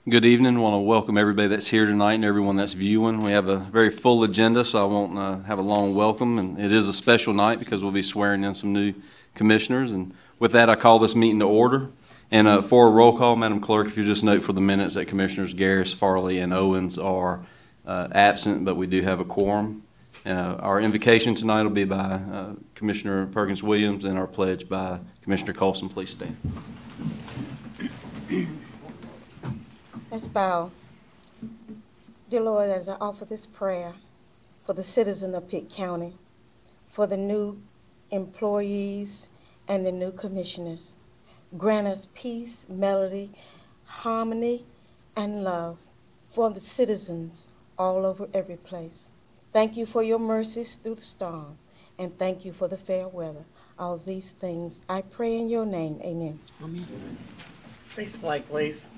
Good evening. I want to welcome everybody that's here tonight and everyone that's viewing. We have a very full agenda, so I won't have a long welcome. And it is a special night because we'll be swearing in some new commissioners. And with that, I call this meeting to order. And for a roll call, Madam Clerk, if you just note for the minutes that Commissioners Garris, Farley, and Owens are absent, but we do have a quorum. Our invocation tonight will be by Commissioner Perkins-Williams and our pledge by Commissioner Colson. Please stand. Let's bow. Dear Lord, as I offer this prayer for the citizens of Pitt County, for the new employees and the new commissioners, grant us peace, melody, harmony, and love for the citizens all over every place. Thank you for your mercies through the storm, and thank you for the fair weather. All these things I pray in your name. Amen. Amen. Face the flag, please.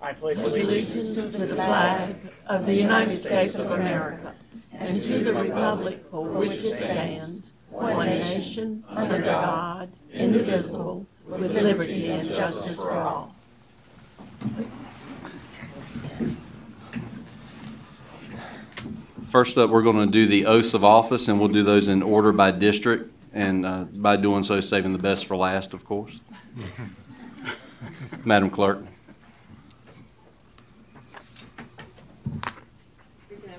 I pledge allegiance to the flag of the United States of America and to the republic for which it stands, one nation, under God, indivisible, with liberty and justice for all. First up, we're going to do the oaths of office, and we'll do those in order by district, and by doing so, saving the best for last, of course. Madam Clerk.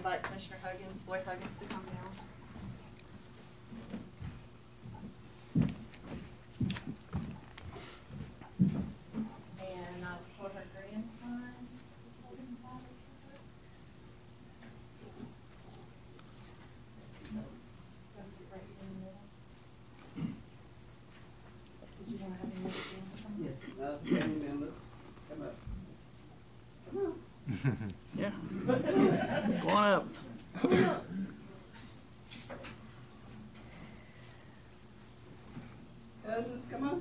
Invite Commissioner Boyd Huggins to come down. And for her grandson, did you want to have any more? Yes, family members, come up. Come on. Yeah. Go on up. Cousins, come on.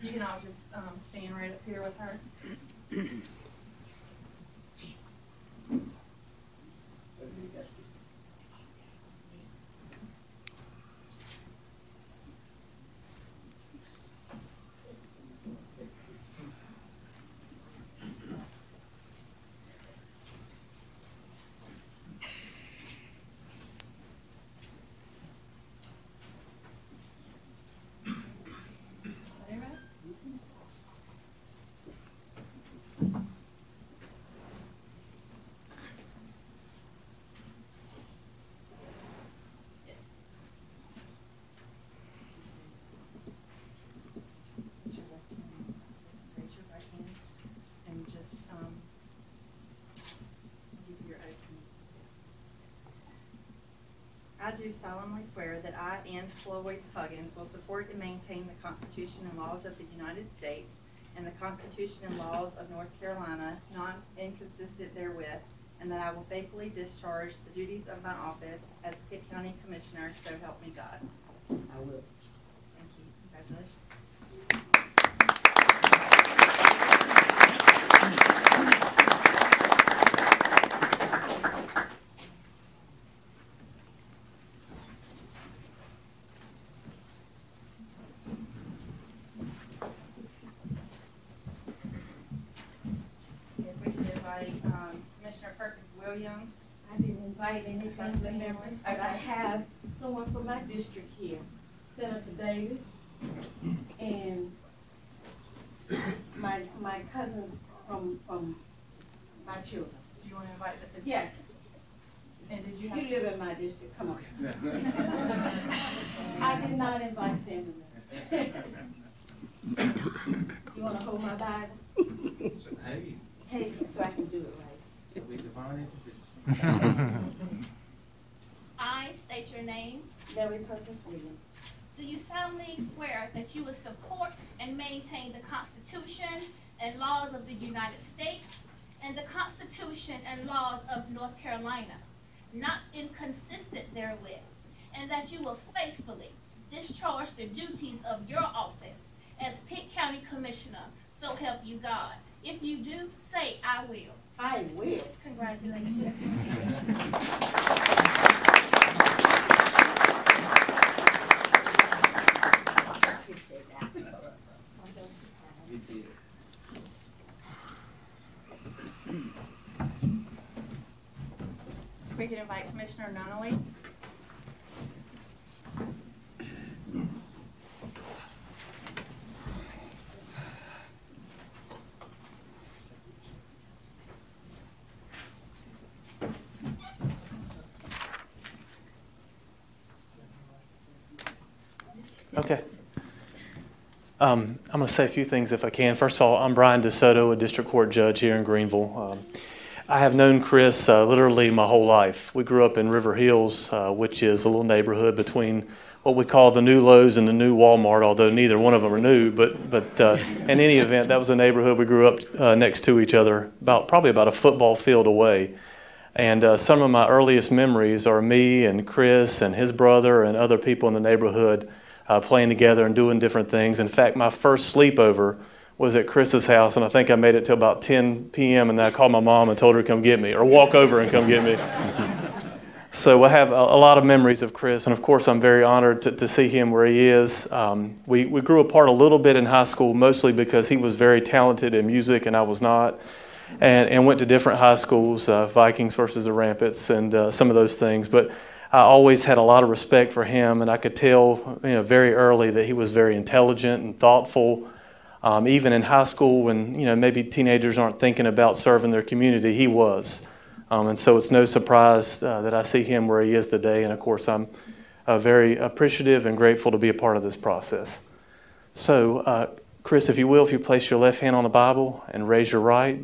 You can all just stand right up here with her. I do solemnly swear that I, Ann Floyd Huggins, will support and maintain the Constitution and laws of the United States and the Constitution and laws of North Carolina, not inconsistent therewith, and that I will faithfully discharge the duties of my office as Pitt County Commissioner, so help me God. I will. Thank you. Congratulations. Commissioner Perkins-Williams. I didn't invite any family members, but I have someone from my district here, Senator Davis, and my cousins from my children. Do you want to invite the district? Yes. And did you have You live in my district, come on. I did not invite family members. You want to hold my Bible? Hey, so I can do it right. I state your name. Mary Perkins-Williams. Do you solemnly swear that you will support and maintain the Constitution and laws of the United States and the Constitution and laws of North Carolina, not inconsistent therewith, and that you will faithfully discharge the duties of your office as Pitt County Commissioner, so help you God? If you do, say, I will. I will. Congratulations. we could invite Commissioner Nunley. Okay. I'm going to say a few things if I can. First of all, I'm Brian DeSoto, a district court judge here in Greenville. I have known Chris literally my whole life. We grew up in River Hills, which is a little neighborhood between what we call the new Lowe's and the new Walmart, although neither one of them are new. But in any event, that was a neighborhood we grew up next to each other, probably about a football field away. And some of my earliest memories are me and Chris and his brother and other people in the neighborhood playing together and doing different things. In fact, my first sleepover was at Chris's house, and I think I made it till about 10 p.m., and I called my mom and told her to come get me, or walk over and come get me. So I have a lot of memories of Chris, and of course I'm very honored to see him where he is. We grew apart a little bit in high school, mostly because he was very talented in music and I was not, and went to different high schools, Vikings versus the Rampants, and some of those things. But I always had a lot of respect for him, and I could tell, very early that he was very intelligent and thoughtful. Even in high school, when maybe teenagers aren't thinking about serving their community, he was, and so it's no surprise that I see him where he is today. And of course, I'm very appreciative and grateful to be a part of this process. So, Chris, if you place your left hand on the Bible and raise your right.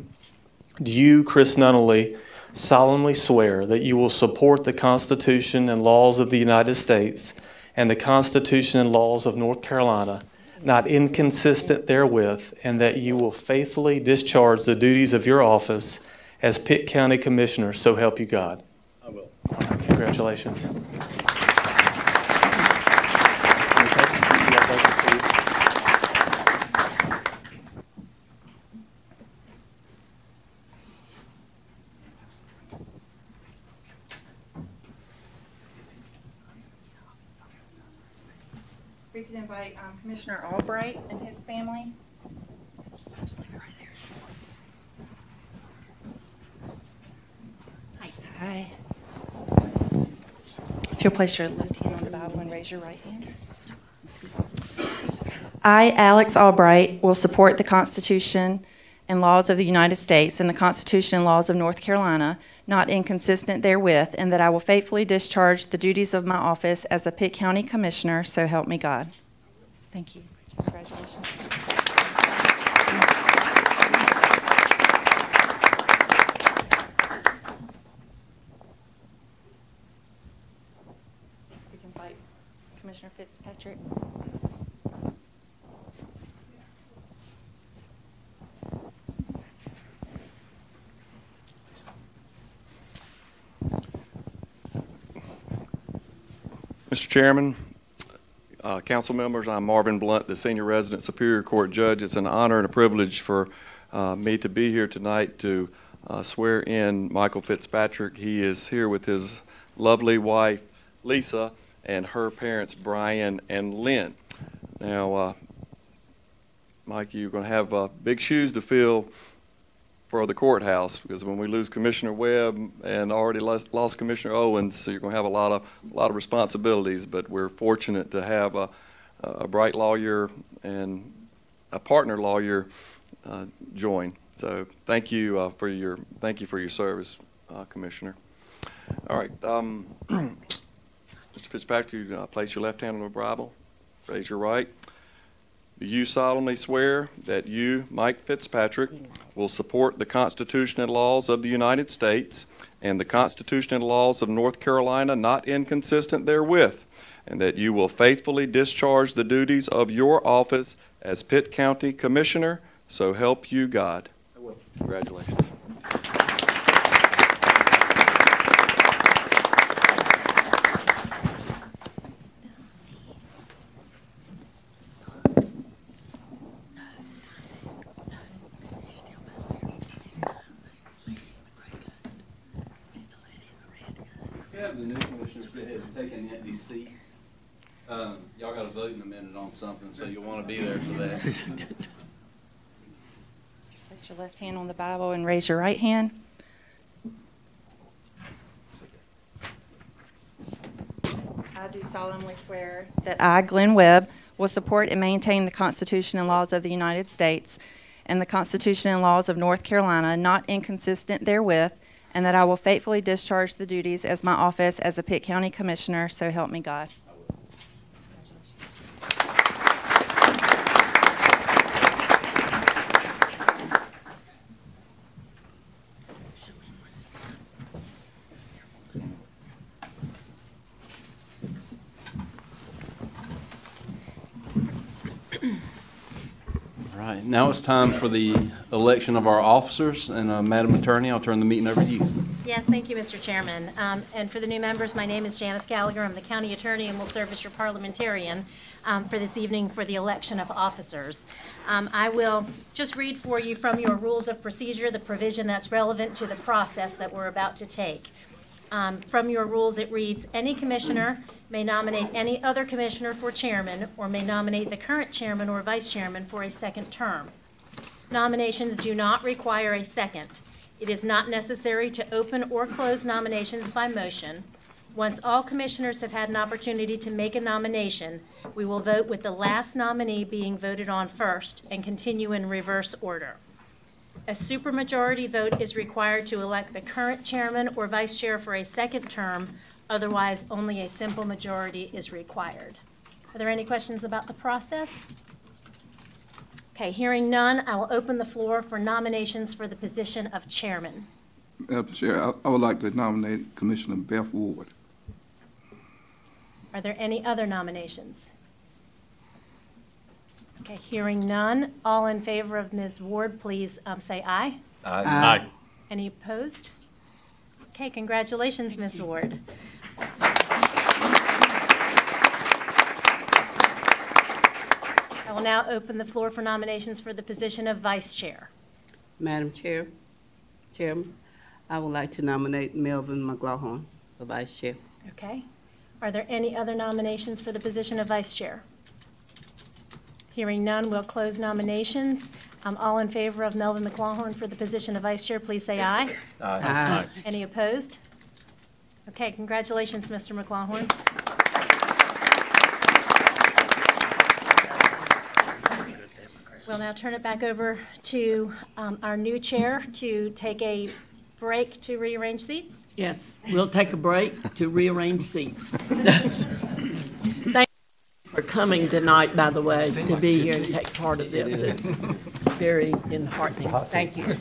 Do you, Chris Nunley, solemnly swear that you will support the Constitution and laws of the United States and the Constitution and laws of North Carolina, not inconsistent therewith, and that you will faithfully discharge the duties of your office as Pitt County Commissioner, so help you God? I will. All right, congratulations. We could invite Commissioner Albright and his family. Just leave it right there. Hi. If you'll place your left hand on the Bible and raise your right hand. I, Alex Albright, will support the Constitution and laws of the United States and the Constitution and laws of North Carolina, not inconsistent therewith, and that I will faithfully discharge the duties of my office as a Pitt County Commissioner, so help me God. Thank you. Congratulations. We can invite Commissioner Fitzpatrick. Mr. Chairman, council members, I'm Marvin Blount, the Senior Resident Superior Court Judge. It's an honor and a privilege for me to be here tonight to swear in Michael Fitzpatrick. He is here with his lovely wife, Lisa, and her parents, Brian and Lynn. Now, Mike, you're going to have big shoes to fill for the courthouse, because when we lose Commissioner Webb and already lost Commissioner Owens, so you're going to have a lot of responsibilities. But we're fortunate to have a bright lawyer and a partner lawyer join. So thank you for your service, Commissioner. All right, Mr. Fitzpatrick, you place your left hand on the Bible, raise your right. Do you solemnly swear that you, Mike Fitzpatrick, will support the Constitution and laws of the United States and the Constitution and laws of North Carolina, not inconsistent therewith, and that you will faithfully discharge the duties of your office as Pitt County Commissioner, so help you God? I will. Congratulations. The new commissioners go ahead and take an empty seat. Y'all got to vote in a minute on something, so you'll want to be there for that. Place your left hand on the Bible and raise your right hand. I do solemnly swear that I, Glenn Webb, will support and maintain the Constitution and laws of the United States and the Constitution and laws of North Carolina, not inconsistent therewith, and that I will faithfully discharge the duties as my office as a Pitt County Commissioner, so help me God. All right, now it's time for the election of our officers, and Madam Attorney, I'll turn the meeting over to you. Yes, thank you, Mr. Chairman. And for the new members, my name is Janice Gallagher. I'm the county attorney and will serve as your parliamentarian for this evening for the election of officers. I will just read for you from your rules of procedure the provision that's relevant to the process that we're about to take. From your rules, it reads, any commissioner may nominate any other commissioner for chairman or may nominate the current chairman or vice chairman for a second term. Nominations do not require a second. It is not necessary to open or close nominations by motion. Once all commissioners have had an opportunity to make a nomination, we will vote with the last nominee being voted on first and continue in reverse order. A supermajority vote is required to elect the current chairman or vice chair for a second term. Otherwise, only a simple majority is required. Are there any questions about the process? Okay, hearing none, I will open the floor for nominations for the position of chairman. Madam Chair, I would like to nominate Commissioner Beth Ward. Are there any other nominations? Okay, hearing none, all in favor of Ms. Ward, please say aye. Aye. Aye. Any opposed? Okay, congratulations, Ms. Ward. I will now open the floor for nominations for the position of vice chair. Madam Chairman, I would like to nominate Melvin McLaughlin for vice chair. Okay. Are there any other nominations for the position of vice chair? Hearing none, we'll close nominations. All in favor of Melvin McLaughlin for the position of vice chair, please say aye. Aye. Aye. Any opposed? Okay, congratulations, Mr. McLaughlin. We'll now turn it back over to our new chair to take a break to rearrange seats. Yes, we'll take a break to rearrange seats. Thank you for coming tonight, by the way, to be here and take part of this. It's very enheartening. Thank you.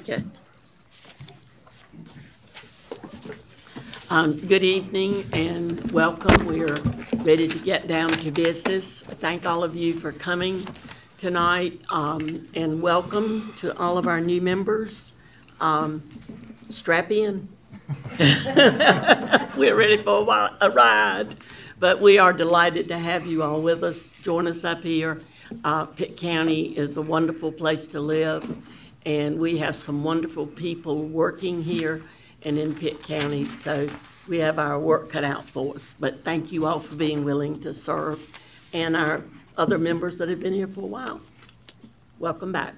Okay. Good evening and welcome. We are ready to get down to business. Thank all of you for coming tonight, and welcome to all of our new members. Strap in. We're ready for a ride, but we are delighted to have you all with us. Join us up here. Pitt County is a wonderful place to live, and we have some wonderful people working here and in Pitt County, so we have our work cut out for us. But thank you all for being willing to serve, and our other members that have been here for a while. Welcome back.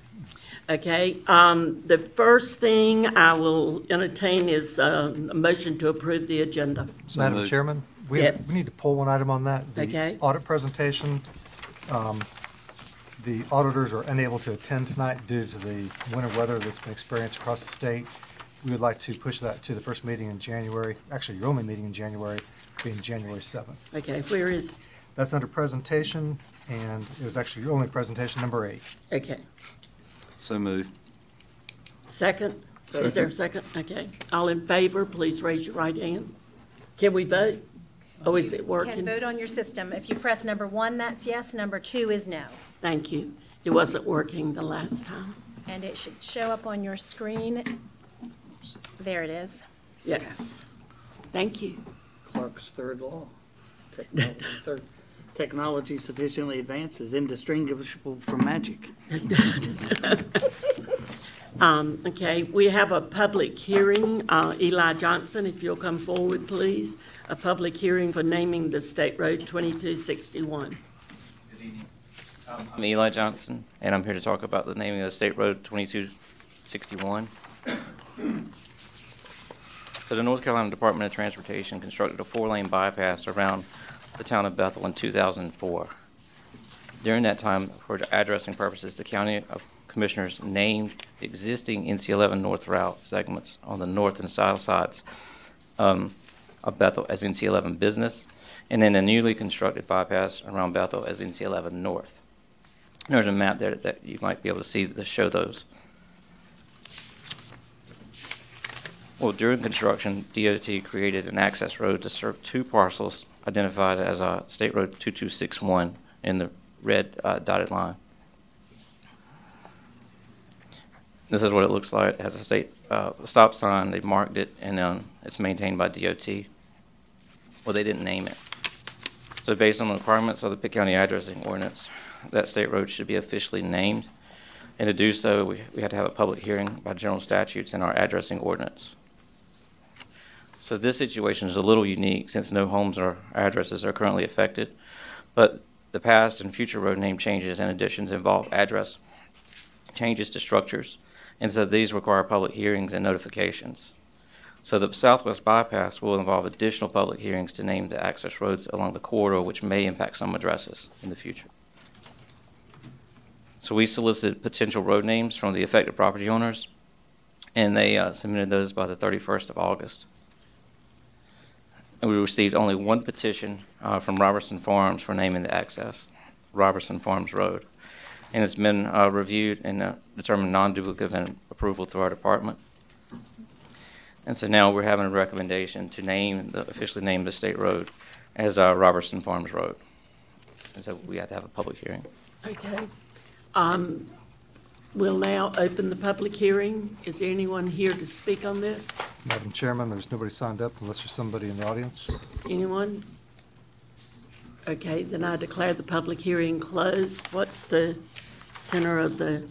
Okay, the first thing I will entertain is a motion to approve the agenda. Madam Chairman, we need to pull one item on that. The audit presentation. The auditors are unable to attend tonight due to the winter weather that's been experienced across the state. We would like to push that to the first meeting in January. Actually, your only meeting in January being January 7th. Okay, where is? That's under presentation, and it was actually your only presentation, number 8. Okay. So moved. Second? Is there a second? Okay. All in favor, please raise your right hand. Can we vote? Oh, is it working? You can vote on your system. If you press number 1, that's yes. Number 2 is no. Thank you. It wasn't working the last time. And it should show up on your screen. There it is. Yes. Thank you. Clark's third law. Technology sufficiently advanced is indistinguishable from magic. Okay, we have a public hearing. Eli Johnson, if you'll come forward, please. A public hearing for naming the State Road 2261. Good evening. I'm Eli Johnson, and I'm here to talk about the naming of the State Road 2261. So the North Carolina Department of Transportation constructed a 4-lane bypass around the town of Bethel in 2004. During that time, for addressing purposes, the County of Commissioners named the existing NC11 North route segments on the north and south sides of Bethel as NC11 Business, and then a newly constructed bypass around Bethel as NC11 North. There's a map there that you might be able to see to show those. Well, during construction, DOT created an access road to serve 2 parcels identified as State Road 2261 in the red dotted line. This is what it looks like. It has a state stop sign. They marked it, and it's maintained by DOT. Well, they didn't name it. So based on the requirements of the Pitt County Addressing Ordinance, that state road should be officially named. And to do so, we had to have a public hearing by general statutes in our addressing ordinance. So this situation is a little unique since no homes or addresses are currently affected, but the past and future road name changes and additions involve address changes to structures, and so these require public hearings and notifications. So the Southwest Bypass will involve additional public hearings to name the access roads along the corridor, which may impact some addresses in the future. So we solicited potential road names from the affected property owners, and they submitted those by the 31st of August. And we received only 1 petition from Robertson Farms for naming the access, Robertson Farms Road. And it's been reviewed and determined non-duplicative and approval through our department. And so now we're having a recommendation to officially name the state road as Robertson Farms Road. And so we have to have a public hearing. Okay. We'll now open the public hearing. Is there anyone here to speak on this? Madam Chairman, there's nobody signed up unless there's somebody in the audience. Anyone? Okay, then I declare the public hearing closed. What's the tenor of the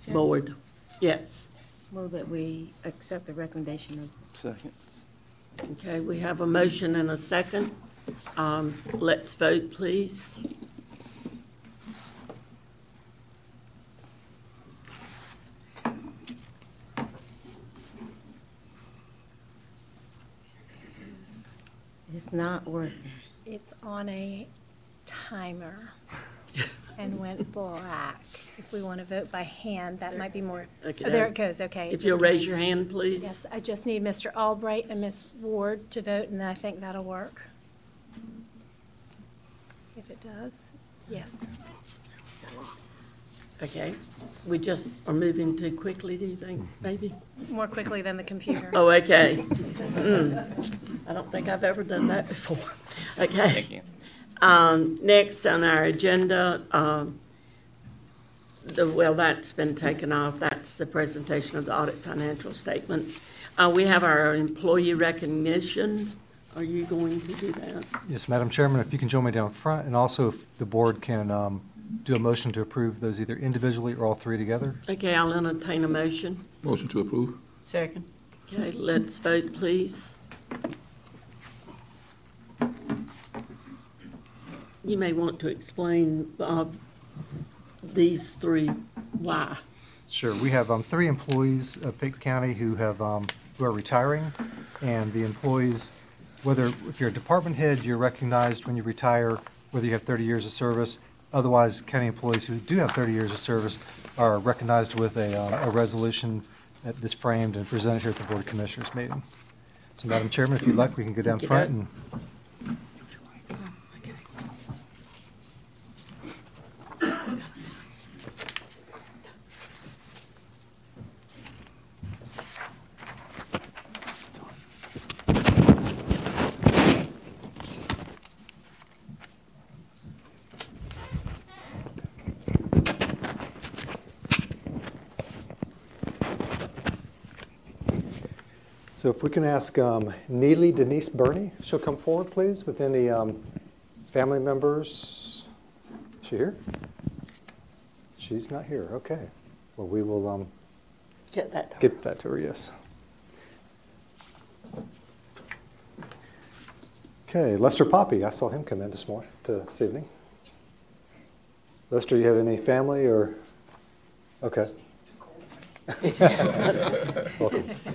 board? Yes. Move that we accept the recommendation of. Second. Okay, we have a motion and a second. Let's vote, please. It's not working. It's on a timer and went black. If we want to vote by hand, that might be more. Okay. Oh, there it goes. Okay. If you'll raise your hand, please. Yes, I just need Mr. Albright and Ms. Ward to vote, and I think that'll work. If it does, yes. Okay. We just are moving too quickly, do you think, maybe? More quickly than the computer. Oh, okay. I don't think I've ever done that before. Okay. Thank you. Next on our agenda, well, that's been taken off. That's the presentation of the audit financial statements. We have our employee recognitions. Are you going to do that? Yes, Madam Chairman, if you can join me down front, and also if the board can do a motion to approve those either individually or all three together. Okay, I'll entertain a motion. Motion to approve. Second. Okay, let's vote, please. You may want to explain these three why. Sure. We have three employees of Pitt County who are retiring, and the employees, if you're a department head, you're recognized when you retire, whether you have 30 years of service. Otherwise, county employees who do have 30 years of service are recognized with a resolution that's framed and presented here at the Board of Commissioners meeting. So, Madam Chairman, if you'd like, we can go down front and. So if we can ask Neely Denise Burney, if she'll come forward, please, with any family members. Is she here? She's not here. Okay. Well, we will get that to her, yes. Okay, Lester Poppy. I saw him come in this evening. Lester, you have any family or? Okay. It's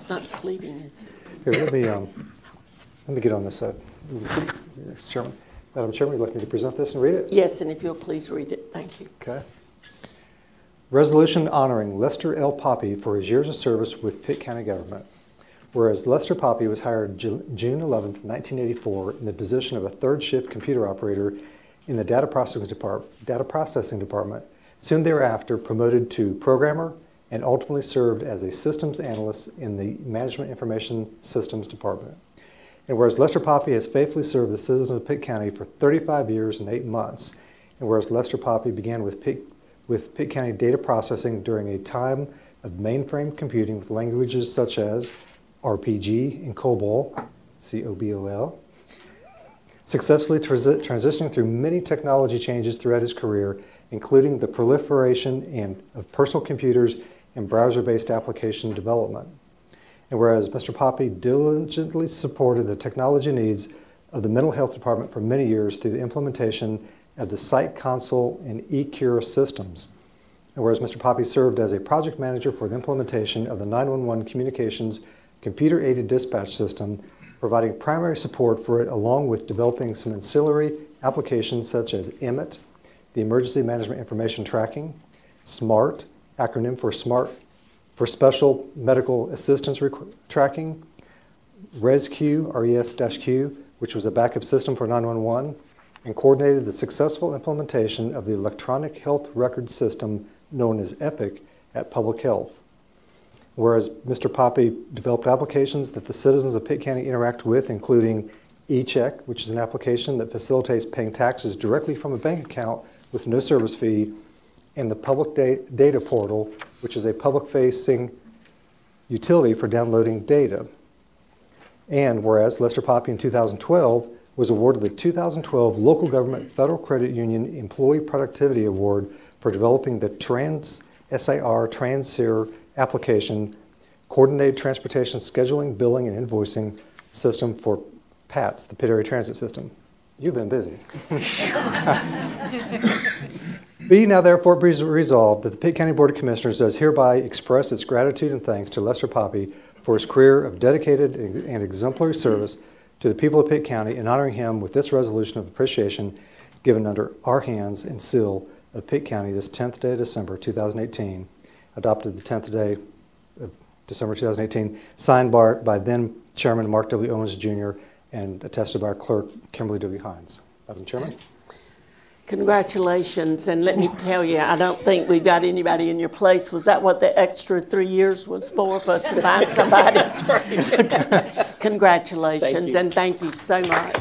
not sleeping, is it? Here, let me get on this side. Yes, Chairman. Madam Chairman, would you like me to present this and read it? Yes, and if you'll please read it. Thank you. Okay. Resolution honoring Lester L. Poppy for his years of service with Pitt County government. Whereas Lester Poppy was hired June 11th, 1984 in the position of a third shift computer operator in the data processing department, soon thereafter promoted to programmer, and ultimately served as a systems analyst in the Management Information Systems Department. And whereas Lester Poppy has faithfully served the citizens of Pitt County for 35 years and 8 months, and whereas Lester Poppy began with Pitt County data processing during a time of mainframe computing with languages such as RPG and COBOL, C-O-B-O-L, successfully transitioning through many technology changes throughout his career, including the proliferation of personal computers and browser-based application development. And whereas Mr. Poppy diligently supported the technology needs of the mental health department for many years through the implementation of the Site Console and eCure systems. And whereas Mr. Poppy served as a project manager for the implementation of the 911 communications computer-aided dispatch system, providing primary support for it along with developing some ancillary applications such as EMIT, the Emergency Management Information Tracking, SMART, acronym for SMART, for Special Medical Assistance Tracking, ResQ, RES-Q, which was a backup system for 911, and coordinated the successful implementation of the Electronic Health Record System known as EPIC at Public Health. Whereas Mr. Poppy developed applications that the citizens of Pitt County interact with, including eCheck, which is an application that facilitates paying taxes directly from a bank account with no service fee, and the Public Data Portal, which is a public-facing utility for downloading data. And whereas Lester Poppy in 2012 was awarded the 2012 Local Government Federal Credit Union Employee Productivity Award for developing the SIR Transier application, Coordinated Transportation Scheduling, Billing, and Invoicing System for PATS, the Pitt Area Transit System. You've been busy. Be now therefore resolved that the Pitt County Board of Commissioners does hereby express its gratitude and thanks to Lester Poppy for his career of dedicated and exemplary service to the people of Pitt County, and honoring him with this resolution of appreciation given under our hands and seal of Pitt County this 10th day of December 2018, adopted the 10th day of December 2018, signed by then Chairman Mark W. Owens Jr. and attested by our clerk, Kimberly W. Hines. Madam Chairman. Congratulations, and let me tell you, I don't think we've got anybody in your place. Was that what the extra 3 years was for us to find somebody? Congratulations, and thank you so much.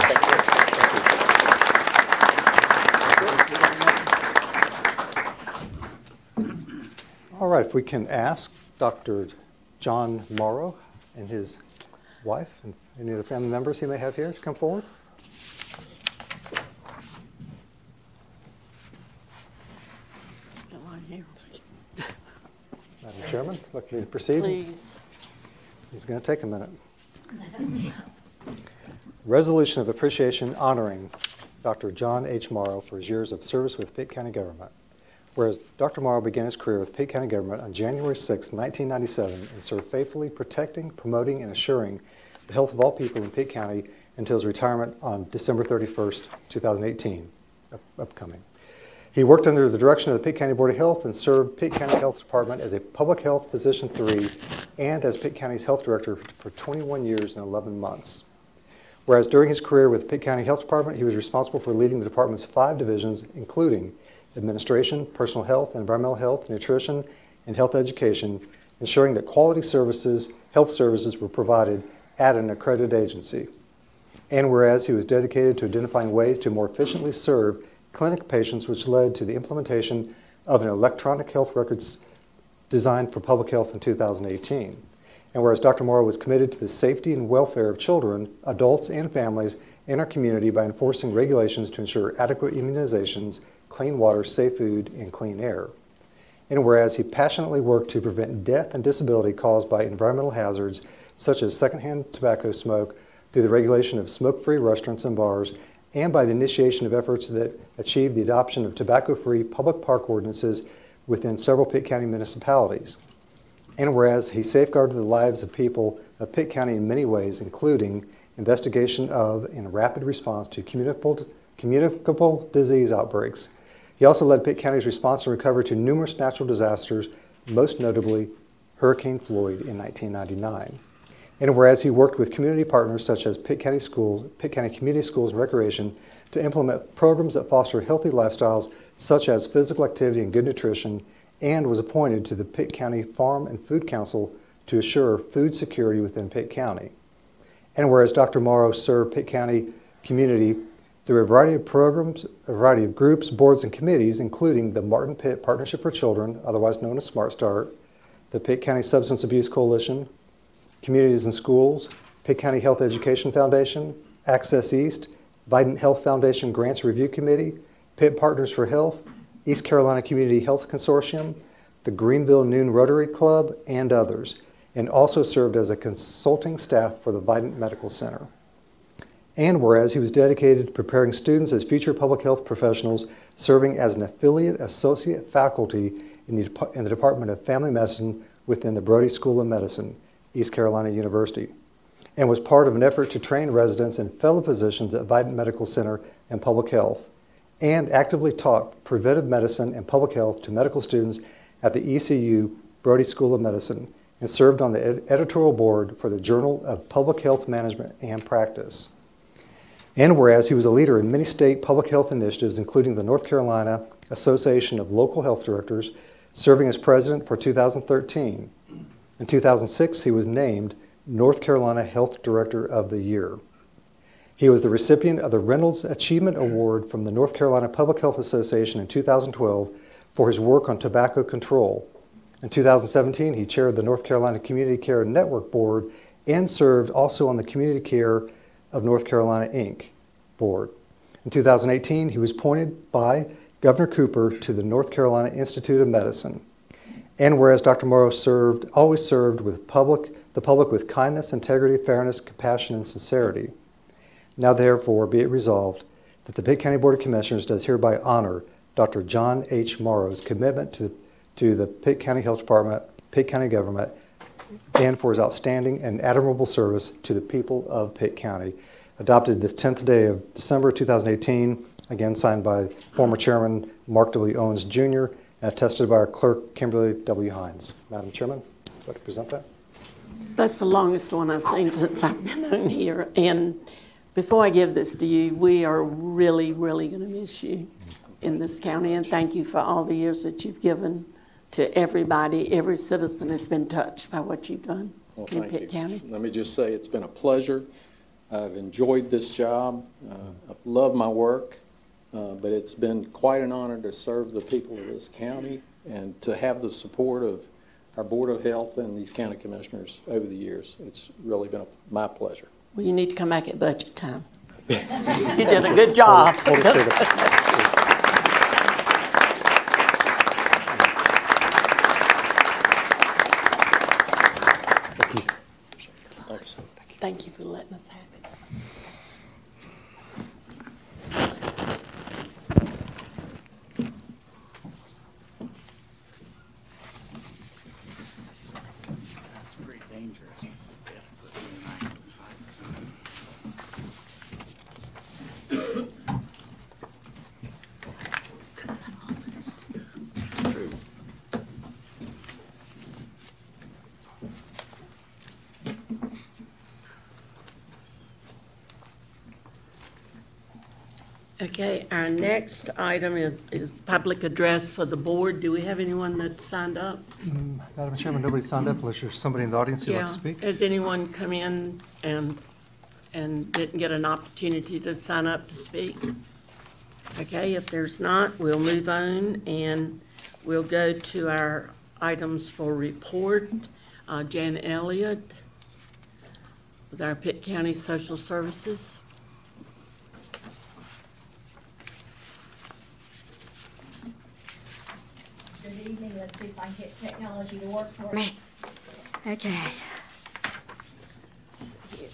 All right, if we can ask Dr. John Morrow and his wife and any of the family members he may have here to come forward. Madam Chairman, look for me to proceed. Please. It's going to take a minute. Resolution of appreciation honoring Dr. John H. Morrow for his years of service with Pitt County government. Whereas Dr. Morrow began his career with Pitt County government on January 6, 1997, and served faithfully protecting, promoting, and assuring the health of all people in Pitt County until his retirement on December 31st, 2018, upcoming. He worked under the direction of the Pitt County Board of Health and served Pitt County Health Department as a Public Health Physician 3 and as Pitt County's Health Director for 21 years and 11 months. Whereas during his career with the Pitt County Health Department, he was responsible for leading the department's 5 divisions, including administration, personal health, environmental health, nutrition, and health education, ensuring that quality services, health services were provided at an accredited agency. And whereas he was dedicated to identifying ways to more efficiently serve clinic patients, which led to the implementation of an electronic health records designed for public health in 2018. And whereas Dr. Morrow was committed to the safety and welfare of children, adults, and families in our community by enforcing regulations to ensure adequate immunizations, clean water, safe food, and clean air. And whereas he passionately worked to prevent death and disability caused by environmental hazards such as secondhand tobacco smoke through the regulation of smoke-free restaurants and bars, and by the initiation of efforts that achieve the adoption of tobacco-free public park ordinances within several Pitt County municipalities. And whereas he safeguarded the lives of people of Pitt County in many ways, including investigation of and rapid response to communicable disease outbreaks. He also led Pitt County's response and recovery to numerous natural disasters, most notably Hurricane Floyd in 1999. And whereas he worked with community partners such as Pitt County Community Schools and Recreation to implement programs that foster healthy lifestyles such as physical activity and good nutrition, and was appointed to the Pitt County Farm and Food Council to assure food security within Pitt County. And whereas Dr. Morrow served Pitt County community through a variety of programs, a variety of groups, boards, and committees, including the Martin Pitt Partnership for Children, otherwise known as Smart Start, the Pitt County Substance Abuse Coalition, Communities in Schools, Pitt County Health Education Foundation, Access East, Vidant Health Foundation Grants Review Committee, Pitt Partners for Health, East Carolina Community Health Consortium, the Greenville Noon Rotary Club, and others, and also served as a consulting staff for the Vidant Medical Center. And whereas he was dedicated to preparing students as future public health professionals, serving as an affiliate associate faculty in the Department of Family Medicine within the Brody School of Medicine, East Carolina University, and was part of an effort to train residents and fellow physicians at Vidant Medical Center and Public Health, and actively taught preventive medicine and public health to medical students at the ECU Brody School of Medicine, and served on the editorial board for the Journal of Public Health Management and Practice. And whereas he was a leader in many state public health initiatives, including the North Carolina Association of Local Health Directors, serving as president for 2013. In 2006, he was named North Carolina Health Director of the Year. He was the recipient of the Reynolds Achievement Award from the North Carolina Public Health Association in 2012 for his work on tobacco control. In 2017, he chaired the North Carolina Community Care Network Board and served also on the Community Care of North Carolina, Inc. Board. In 2018, he was appointed by Governor Cooper to the North Carolina Institute of Medicine. And whereas Dr. Morrow always served with the public with kindness, integrity, fairness, compassion, and sincerity. Now therefore be it resolved that the Pitt County Board of Commissioners does hereby honor Dr. John H. Morrow's commitment to the Pitt County Health Department, Pitt County government, and for his outstanding and admirable service to the people of Pitt County. Adopted the 10th day of December 2018, again signed by former Chairman Mark W. Owens, Jr., and attested by our clerk, Kimberly W. Hines. Madam Chairman, would you like to present that? That's the longest one I've seen since I've been on here. And before I give this to you, we are really, really going to miss you. in this county, and thank you for all the years that you've given to everybody. Every citizen has been touched by what you've done in Pitt County. Let me just say it's been a pleasure. I've enjoyed this job. I've loved my work, but it's been quite an honor to serve the people of this county and to have the support of our Board of Health and these county commissioners over the years. It's really been my pleasure. Well, you need to come back at budget time. You did a good job. Thank you for letting us have it. Okay, our next item is public address for the board. Do we have anyone that signed up? Madam Chairman, nobody signed up unless there's somebody in the audience who'd like to speak. Has anyone come in and didn't get an opportunity to sign up to speak? Okay, if there's not, we'll move on and we'll go to our items for report. Jan Elliott with our Pitt County Social Services. Good evening. Let's see if I can get technology to work for me. Okay. Let's see here.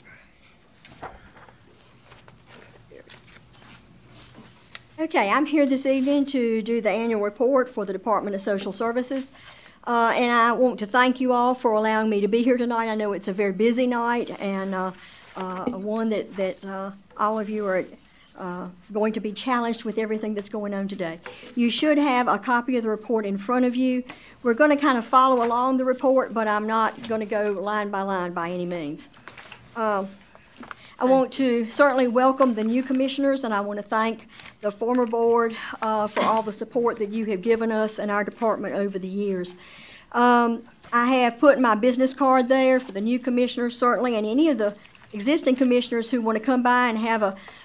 Okay, I'm here this evening to do the annual report for the Department of Social Services. And I want to thank you all for allowing me to be here tonight. I know it's a very busy night and one that all of you are going to be challenged with everything that's going on today. You should have a copy of the report in front of you. We're going to kind of follow along the report, but I'm not going to go line by any means. I want to certainly welcome the new commissioners, and I want to thank the former board for all the support that you have given us and our department over the years. I have put my business card there for the new commissioners, certainly, and any of the existing commissioners who want to come by and have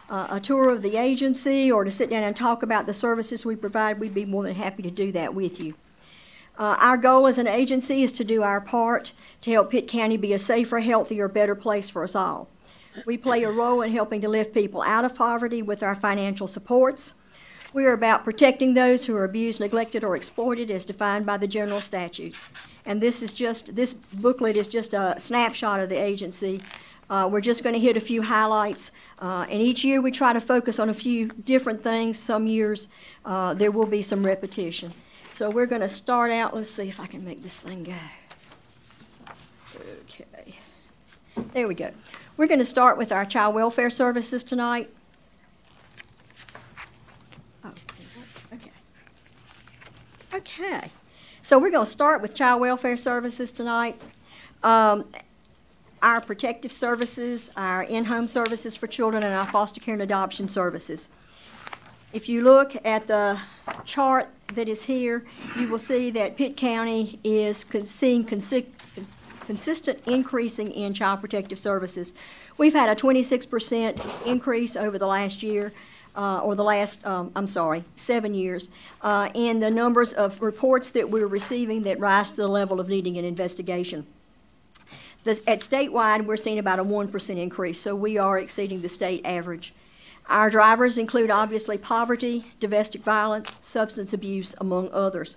a tour of the agency or to sit down and talk about the services we provide, we'd be more than happy to do that with you. Our goal as an agency is to do our part to help Pitt County be a safer, healthier, better place for us all. We play a role in helping to lift people out of poverty with our financial supports. We are about protecting those who are abused, neglected, or exploited as defined by the general statutes. And this booklet is just a snapshot of the agency. We're just going to hit a few highlights. And each year we try to focus on a few different things. Some years there will be some repetition. So we're going to start out, let's see if I can make this thing go. Okay, there we go. We're going to start with our child welfare services tonight. Oh, okay. Okay, so we're going to start with child welfare services tonight. Our protective services, our in-home services for children, and our foster care and adoption services. If you look at the chart that is here, you will see that Pitt County is seeing consistent increasing in child protective services. We've had a 26% increase over the last year, or the last, 7 years, in the numbers of reports that we're receiving that rise to the level of needing an investigation. At statewide, we're seeing about a 1% increase, so we are exceeding the state average. Our drivers include, obviously, poverty, domestic violence, substance abuse, among others.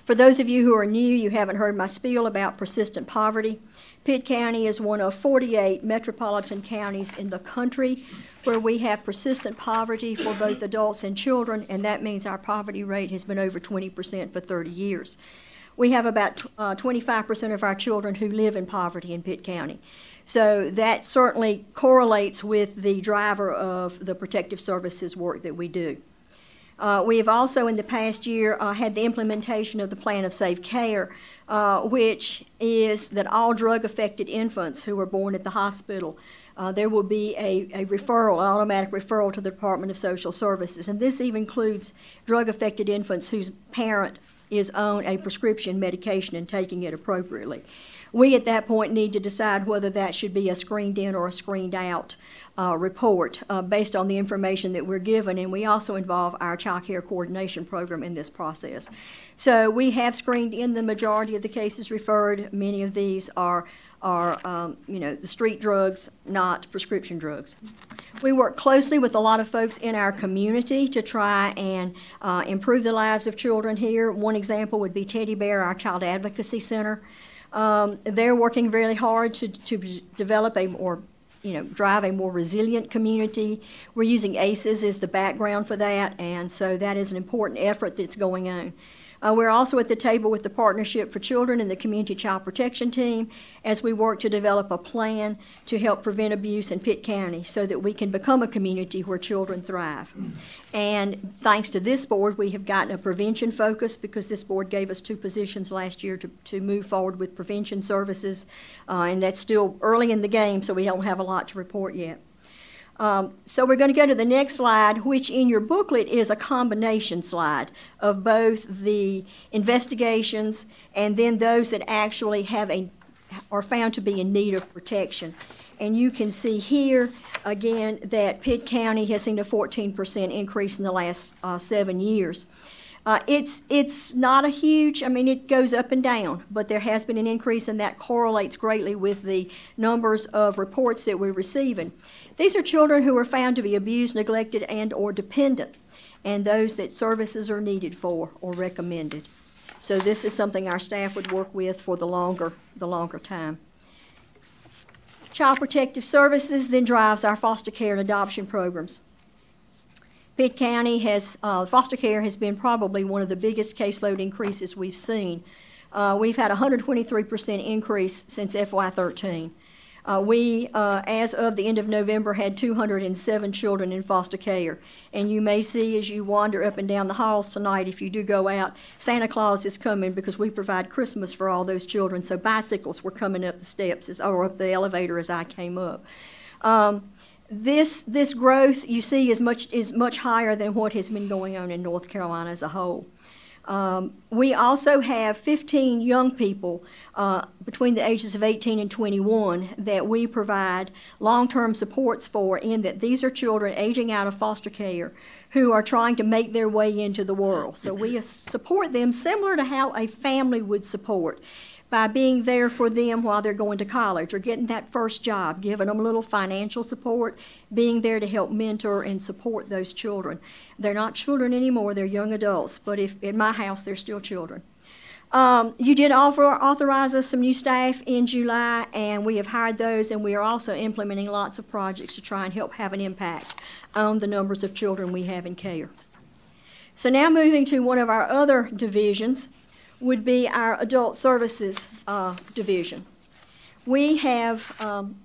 For those of you who are new, you haven't heard my spiel about persistent poverty. Pitt County is one of 48 metropolitan counties in the country where we have persistent poverty for both adults and children, and that means our poverty rate has been over 20% for 30 years. We have about 25% of our children who live in poverty in Pitt County. So that certainly correlates with the driver of the protective services work that we do. We have also in the past year had the implementation of the Plan of Safe Care, which is that all drug-affected infants who are born at the hospital there will be a referral, an automatic referral to the Department of Social Services. And this even includes drug-affected infants whose parent is on a prescription medication and taking it appropriately. We at that point need to decide whether that should be a screened in or a screened out report based on the information that we're given, and we also involve our child care coordination program in this process. So we have screened in the majority of the cases referred. Many of these are the street drugs, not prescription drugs. We work closely with a lot of folks in our community to try and improve the lives of children here. One example would be Teddy Bear, our Child Advocacy Center. They're working really hard to develop a more, drive a more resilient community. We're using ACEs as the background for that, and so that is an important effort that's going on. We're also at the table with the Partnership for Children and the Community Child Protection Team as we work to develop a plan to help prevent abuse in Pitt County so that we can become a community where children thrive. And thanks to this board, we have gotten a prevention focus because this board gave us 2 positions last year to move forward with prevention services. And that's still early in the game, so we don't have a lot to report yet. So we're going to go to the next slide, which in your booklet is a combination slide of both the investigations and then those that actually are found to be in need of protection. And you can see here, again, that Pitt County has seen a 14% increase in the last 7 years. It's not a huge, it goes up and down, but there has been an increase, and that correlates greatly with the numbers of reports that we're receiving. These are children who are found to be abused, neglected, and or dependent, and those that services are needed for or recommended. So this is something our staff would work with for the longer time. Child Protective Services then drives our foster care and adoption programs. Pitt County foster care has been probably one of the biggest caseload increases we've seen. We've had a 123% increase since FY13. We, as of the end of November, had 207 children in foster care. And you may see as you wander up and down the halls tonight, if you do go out, Santa Claus is coming because we provide Christmas for all those children. So bicycles were coming up the steps or up the elevator as I came up. This growth you see is much higher than what has been going on in North Carolina as a whole. We also have 15 young people between the ages of 18 and 21 that we provide long-term supports for, in that these are children aging out of foster care who are trying to make their way into the world. So we support them similar to how a family would support, by being there for them while they're going to college or getting that first job, giving them a little financial support, being there to help mentor and support those children. They're not children anymore, they're young adults, but if in my house, they're still children. You did authorize us some new staff in July, and we have hired those, and we are also implementing lots of projects to try and help have an impact on the numbers of children we have in care. So now moving to one of our other divisions, would be our Adult Services division. We have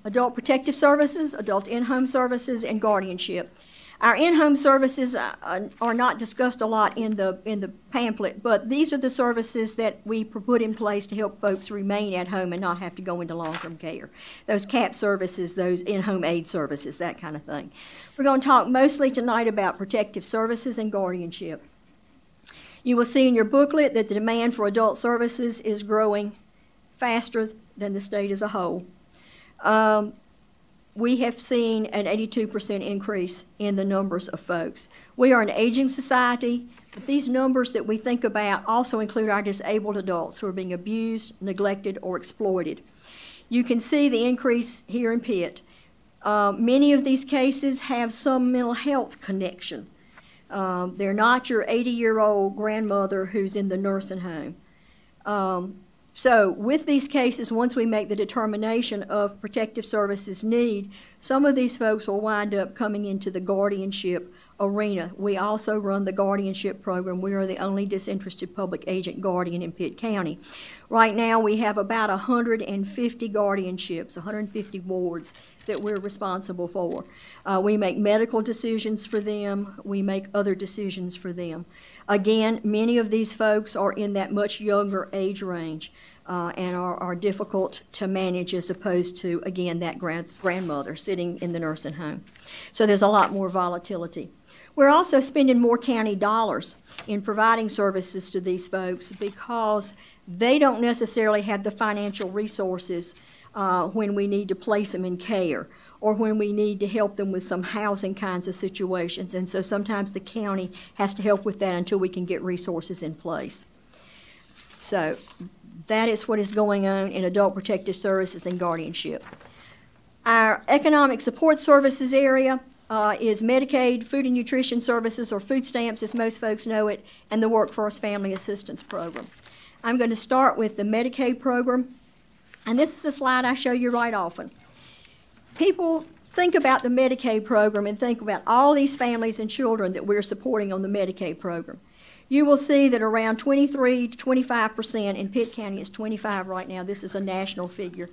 Adult Protective Services, Adult In-Home Services, and Guardianship. Our in-home services are not discussed a lot in the pamphlet, but these are the services that we put in place to help folks remain at home and not have to go into long-term care. Those CAP services, those in-home aid services, that kind of thing. We're going to talk mostly tonight about protective services and guardianship. You will see in your booklet that the demand for adult services is growing faster than the state as a whole. We have seen an 82% increase in the numbers of folks. We are an aging society, but these numbers that we think about also include our disabled adults who are being abused, neglected, or exploited. You can see the increase here in Pitt. Many of these cases have some mental health connection. They're not your 80-year-old grandmother who's in the nursing home. So with these cases, once we make the determination of protective services need, some of these folks will wind up coming into the guardianship arena. We also run the guardianship program. We are the only disinterested public agent guardian in Pitt County. Right now we have about 150 guardianships, 150 wards that we're responsible for. We make medical decisions for them. We make other decisions for them. Again, many of these folks are in that much younger age range. and are difficult to manage as opposed to, again, that grandmother sitting in the nursing home. So there's a lot more volatility. We're also spending more county dollars in providing services to these folks because they don't necessarily have the financial resources when we need to place them in care or when we need to help them with some housing kinds of situations. And so sometimes the county has to help with that until we can get resources in place. So that is what is going on in adult protective services and guardianship. Our economic support services area is Medicaid, food and nutrition services, or food stamps as most folks know it, and the Workforce Family Assistance Program. I'm going to start with the Medicaid program, and this is a slide I show you right often. People think about the Medicaid program and think about all these families and children that we're supporting on the Medicaid program. You will see that around 23 to 25%, in Pitt County it's 25 right now, this is a national figure,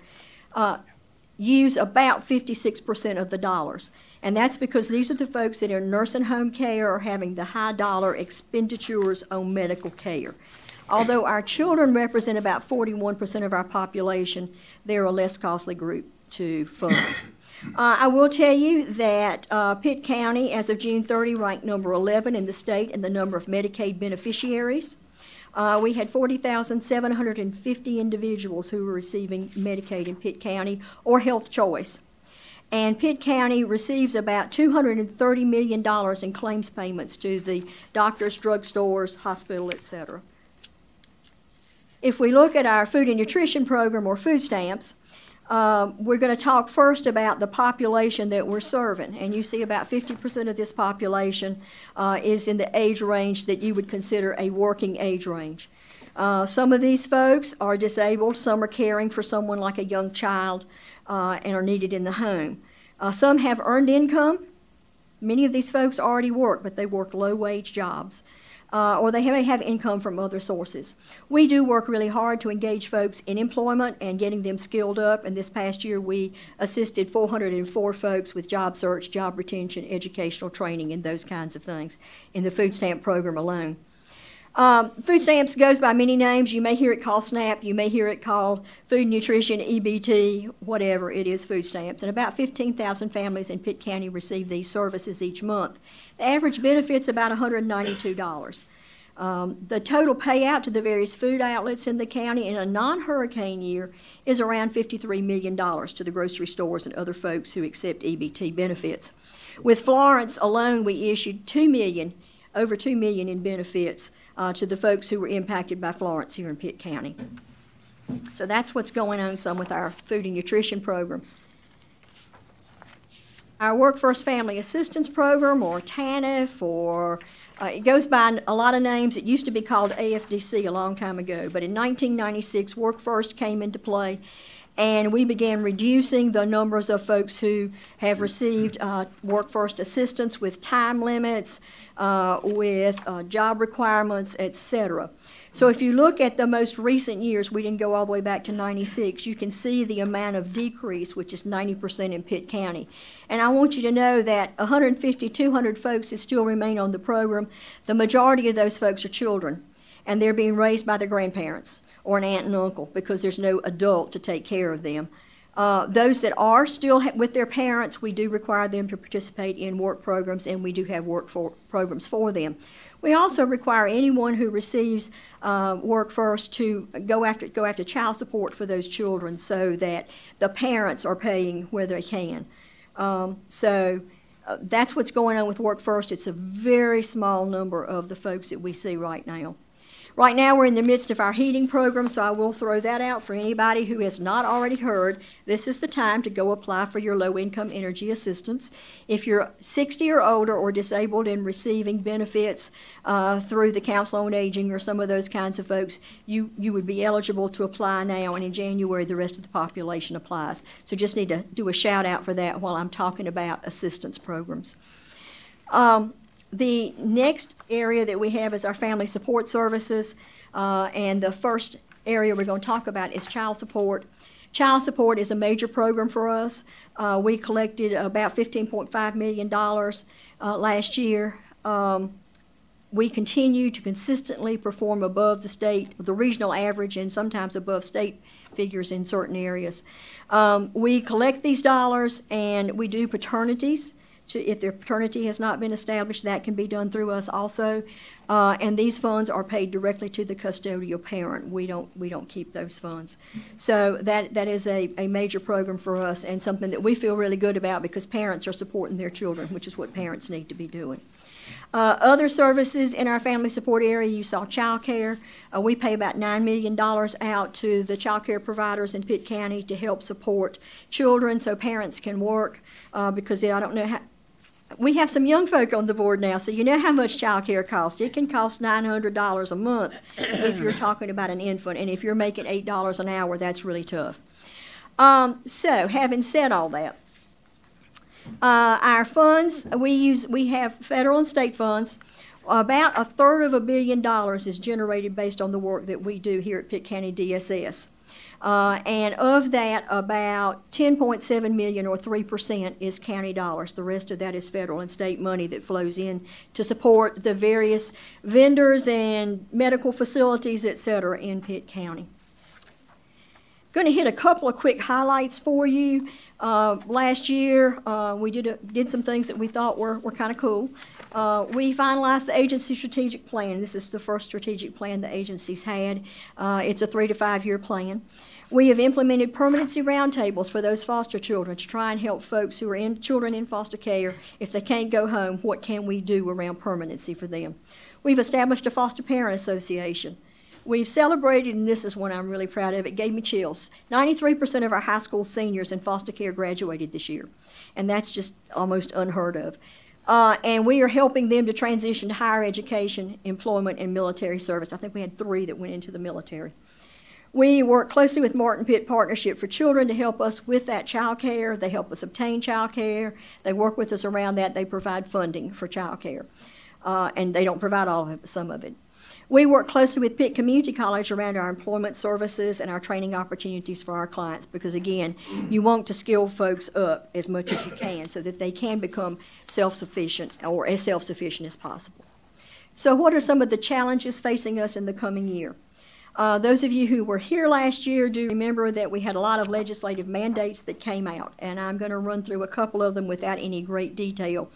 use about 56% of the dollars. And that's because these are the folks that are in nursing home care or having the high dollar expenditures on medical care. Although our children represent about 41% of our population, they're a less costly group to fund. I will tell you that Pitt County, as of June 30, ranked number 11 in the state in the number of Medicaid beneficiaries. We had 40,750 individuals who were receiving Medicaid in Pitt County or Health Choice. And Pitt County receives about $230 million in claims payments to the doctors, drugstores, hospital, etc. If we look at our food and nutrition program or food stamps, we're going to talk first about the population that we're serving. And you see about 50% of this population is in the age range that you would consider a working age range. Some of these folks are disabled, some are caring for someone like a young child and are needed in the home. Some have earned income. Many of these folks already work, but they work low-wage jobs. Or they may have income from other sources. We do work really hard to engage folks in employment and getting them skilled up, and this past year we assisted 404 folks with job search, job retention, educational training, and those kinds of things in the food stamp program alone. Food stamps goes by many names. You may hear it called SNAP, you may hear it called food nutrition, EBT, whatever it is, food stamps. And about 15,000 families in Pitt County receive these services each month. The average benefit's about $192. The total payout to the various food outlets in the county in a non-hurricane year is around $53 million to the grocery stores and other folks who accept EBT benefits. With Florence alone, we issued over $2 million in benefits to the folks who were impacted by Florence here in Pitt County. So that's what's going on some with our food and nutrition program. Our Workforce Family Assistance Program, or TANF, or it goes by a lot of names. It used to be called AFDC a long time ago, but in 1996, Work First came into play, and we began reducing the numbers of folks who have received Work First assistance with time limits, with job requirements, etc. So if you look at the most recent years, we didn't go all the way back to 96, you can see the amount of decrease, which is 90% in Pitt County. And I want you to know that 150, 200 folks that still remain on the program, the majority of those folks are children, and they're being raised by their grandparents or an aunt and uncle because there's no adult to take care of them. Those that are still with their parents, we do require them to participate in work programs, and we do have programs for them. We also require anyone who receives Work First to go after child support for those children so that the parents are paying where they can. That's what's going on with Work First. It's a very small number of the folks that we see right now. Right now we're in the midst of our heating program, so I will throw that out for anybody who has not already heard. This is the time to go apply for your low-income energy assistance. If you're 60 or older or disabled and receiving benefits through the Council on Aging or some of those kinds of folks, you would be eligible to apply now, and in January the rest of the population applies. So just need to do a shout out for that while I'm talking about assistance programs. The next area that we have is our family support services, and the first area we're going to talk about is child support. Child support is a major program for us. We collected about $15.5 million last year. We continue to consistently perform above the regional average, and sometimes above state figures in certain areas. We collect these dollars, and we do paternities. If their paternity has not been established, that can be done through us also. And these funds are paid directly to the custodial parent. We don't keep those funds. So that is a major program for us, and something that we feel really good about, because parents are supporting their children, which is what parents need to be doing. Other services in our family support area, you saw child care. We pay about $9 million out to the child care providers in Pitt County to help support children so parents can work, because I don't know how. We have some young folk on the board now, so you know how much child care costs. It can cost $900 a month if you're talking about an infant, and if you're making $8 an hour, that's really tough. So having said all that, our funds, we have federal and state funds. About a third of $1 billion is generated based on the work that we do here at Pitt County DSS. And of that, about 10.7 million, or 3%, is county dollars. The rest of that is federal and state money that flows in to support the various vendors and medical facilities, et cetera, in Pitt County. Going to hit a couple of quick highlights for you. Last year, we did some things that we thought were kind of cool. We finalized the agency strategic plan. This is the first strategic plan the agency's had. It's a 3 to 5 year plan. We have implemented permanency roundtables for those foster children to try and help folks who are children in foster care. If they can't go home, what can we do around permanency for them? We've established a foster parent association. We've celebrated, and this is one I'm really proud of, it gave me chills. 93% of our high school seniors in foster care graduated this year, and that's just almost unheard of. And we are helping them to transition to higher education, employment, and military service. I think we had 3 that went into the military. We work closely with Martin Pitt Partnership for Children to help us with that child care. They help us obtain child care. They work with us around that. They provide funding for child care. And they don't provide all of it, but some of it. We work closely with Pitt Community College around our employment services and our training opportunities for our clients, because, again, you want to skill folks up as much as you can so that they can become self-sufficient, or as self-sufficient as possible. So what are some of the challenges facing us in the coming year? Those of you who were here last year do remember that we had a lot of legislative mandates that came out, and I'm going to run through a couple of them without any great detail.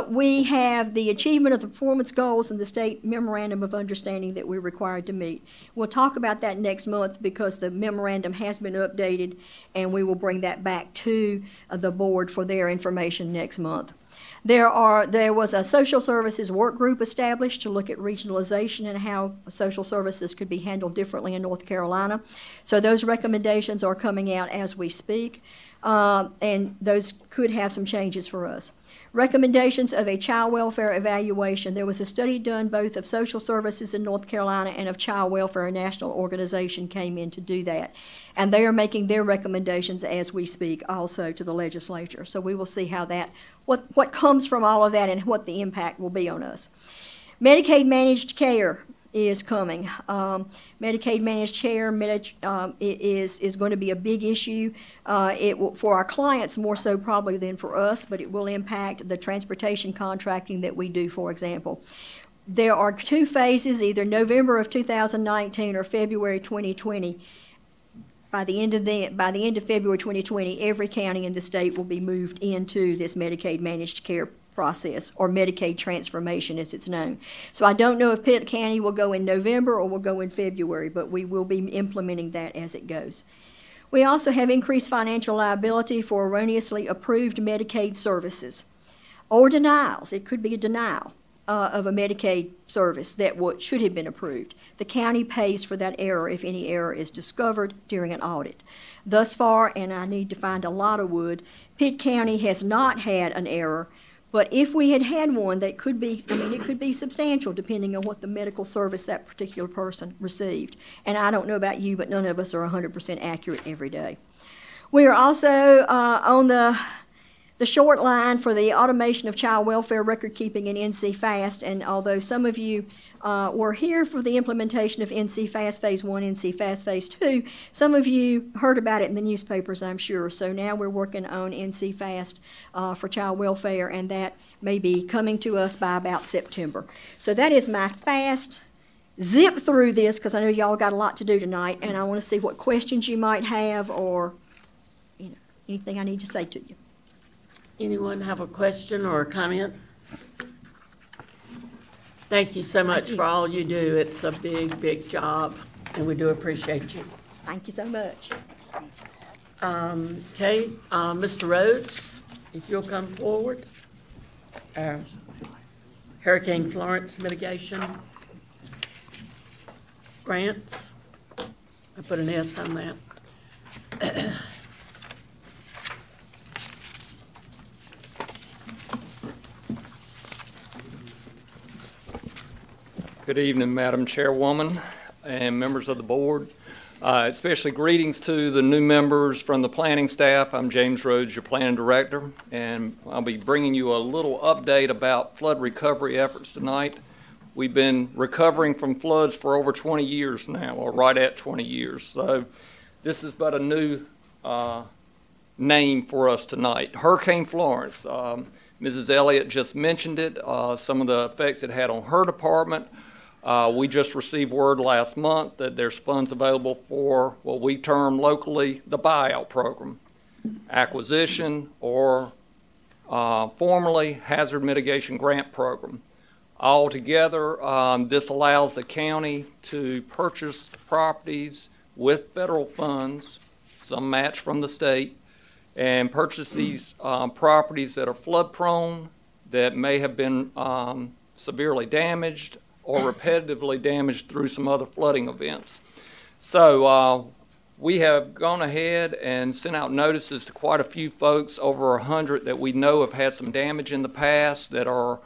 We have the achievement of the performance goals in the state memorandum of understanding that we're required to meet. We'll talk about that next month, because the memorandum has been updated, and we will bring that back to the board for their information next month. There was a social services work group established to look at regionalization and how social services could be handled differently in North Carolina. So those recommendations are coming out as we speak, and those could have some changes for us. Recommendations of a child welfare evaluation. There was a study done both of social services in North Carolina and of child welfare. A national organization came in to do that. And they are making their recommendations as we speak also to the legislature. So we will see how what comes from all of that and what the impact will be on us. Medicaid managed care is coming. Medicaid managed care is going to be a big issue. It will, for our clients more so probably than for us, but it will impact the transportation contracting that we do, for example. There are 2 phases, either November of 2019 or February 2020. By the end of February 2020, every county in the state will be moved into this Medicaid managed care process, or Medicaid transformation as it's known. So I don't know if Pitt County will go in November or will go in February, but we will be implementing that as it goes. We also have increased financial liability for erroneously approved Medicaid services or denials. It could be a denial of a Medicaid service that should have been approved. The county pays for that error if any error is discovered during an audit. Thus far, and I need to find a lot of wood, Pitt County has not had an error. But if we had had one, that could be, it could be substantial depending on what the medical service that particular person received. And I don't know about you, but none of us are 100% accurate every day. We are also on the the short line for the automation of child welfare record keeping in NCFAST. And although some of you were here for the implementation of NCFAST Phase 1, NCFAST Phase 2, some of you heard about it in the newspapers, I'm sure. So now we're working on NCFAST for child welfare, and that may be coming to us by about September. So that is my fast zip through this, because I know y'all got a lot to do tonight, and I want to see what questions you might have, or anything I need to say to you. Anyone have a question or a comment? Thank you so much for all you do. It's a big, big job, and we do appreciate you. Thank you so much. Okay, Mr. Rhodes, if you'll come forward. Hurricane Florence mitigation grants. I put an S on that. Good evening, Madam Chairwoman and members of the board. Especially greetings to the new members from the planning staff. I'm James Rhodes, your planning director, and I'll be bringing you a little update about flood recovery efforts tonight. We've been recovering from floods for over 20 years now, or right at 20 years. So this is but a new name for us tonight. Hurricane Florence. Mrs. Elliott just mentioned it, some of the effects it had on her department. We just received word last month that there's funds available for what we term locally the buyout program, acquisition, or formerly hazard mitigation grant program. Altogether, this allows the county to purchase properties with federal funds, some match from the state, and purchase these properties that are flood prone, that may have been severely damaged or repetitively damaged through some other flooding events. So we have gone ahead and sent out notices to quite a few folks, over 100 that we know have had some damage in the past, that are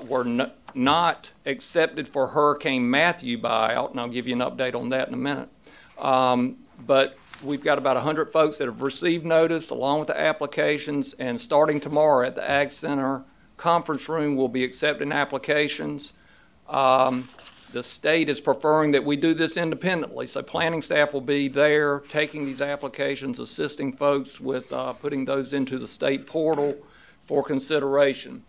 were not accepted for Hurricane Matthew buyout, and I'll give you an update on that in a minute. But we've got about 100 folks that have received notice along with the applications, and starting tomorrow at the Ag Center conference room, we'll be accepting applications. The state is preferring that we do this independently, so planning staff will be there taking these applications, assisting folks with putting those into the state portal for consideration.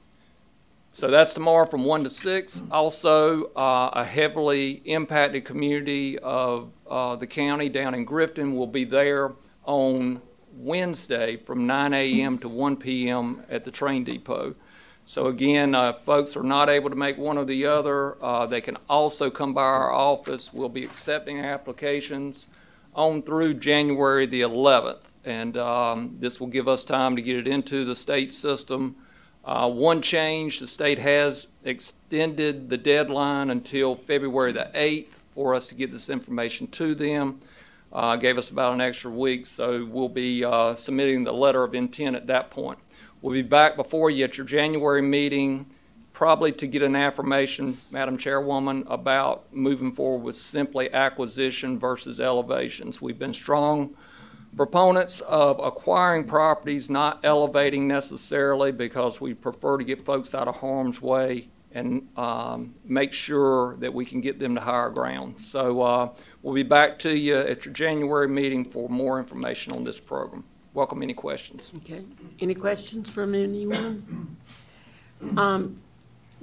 So that's tomorrow from 1 to 6. Also, a heavily impacted community of the county down in Grifton will be there on Wednesday from 9 a.m. to 1 p.m. at the train depot. So again, if folks are not able to make one or the other, they can also come by our office. We'll be accepting applications on through January the 11th. And this will give us time to get it into the state system. One change, the state has extended the deadline until February the 8th for us to get this information to them. Gave us about an extra week, so we'll be submitting the letter of intent at that point. We'll be back before you at your January meeting, probably to get an affirmation, Madam Chairwoman, about moving forward with simply acquisition versus elevations. We've been strong proponents of acquiring properties, not elevating necessarily, because we prefer to get folks out of harm's way and make sure that we can get them to higher ground. So we'll be back to you at your January meeting for more information on this program. Welcome any questions. Okay. Any questions from anyone?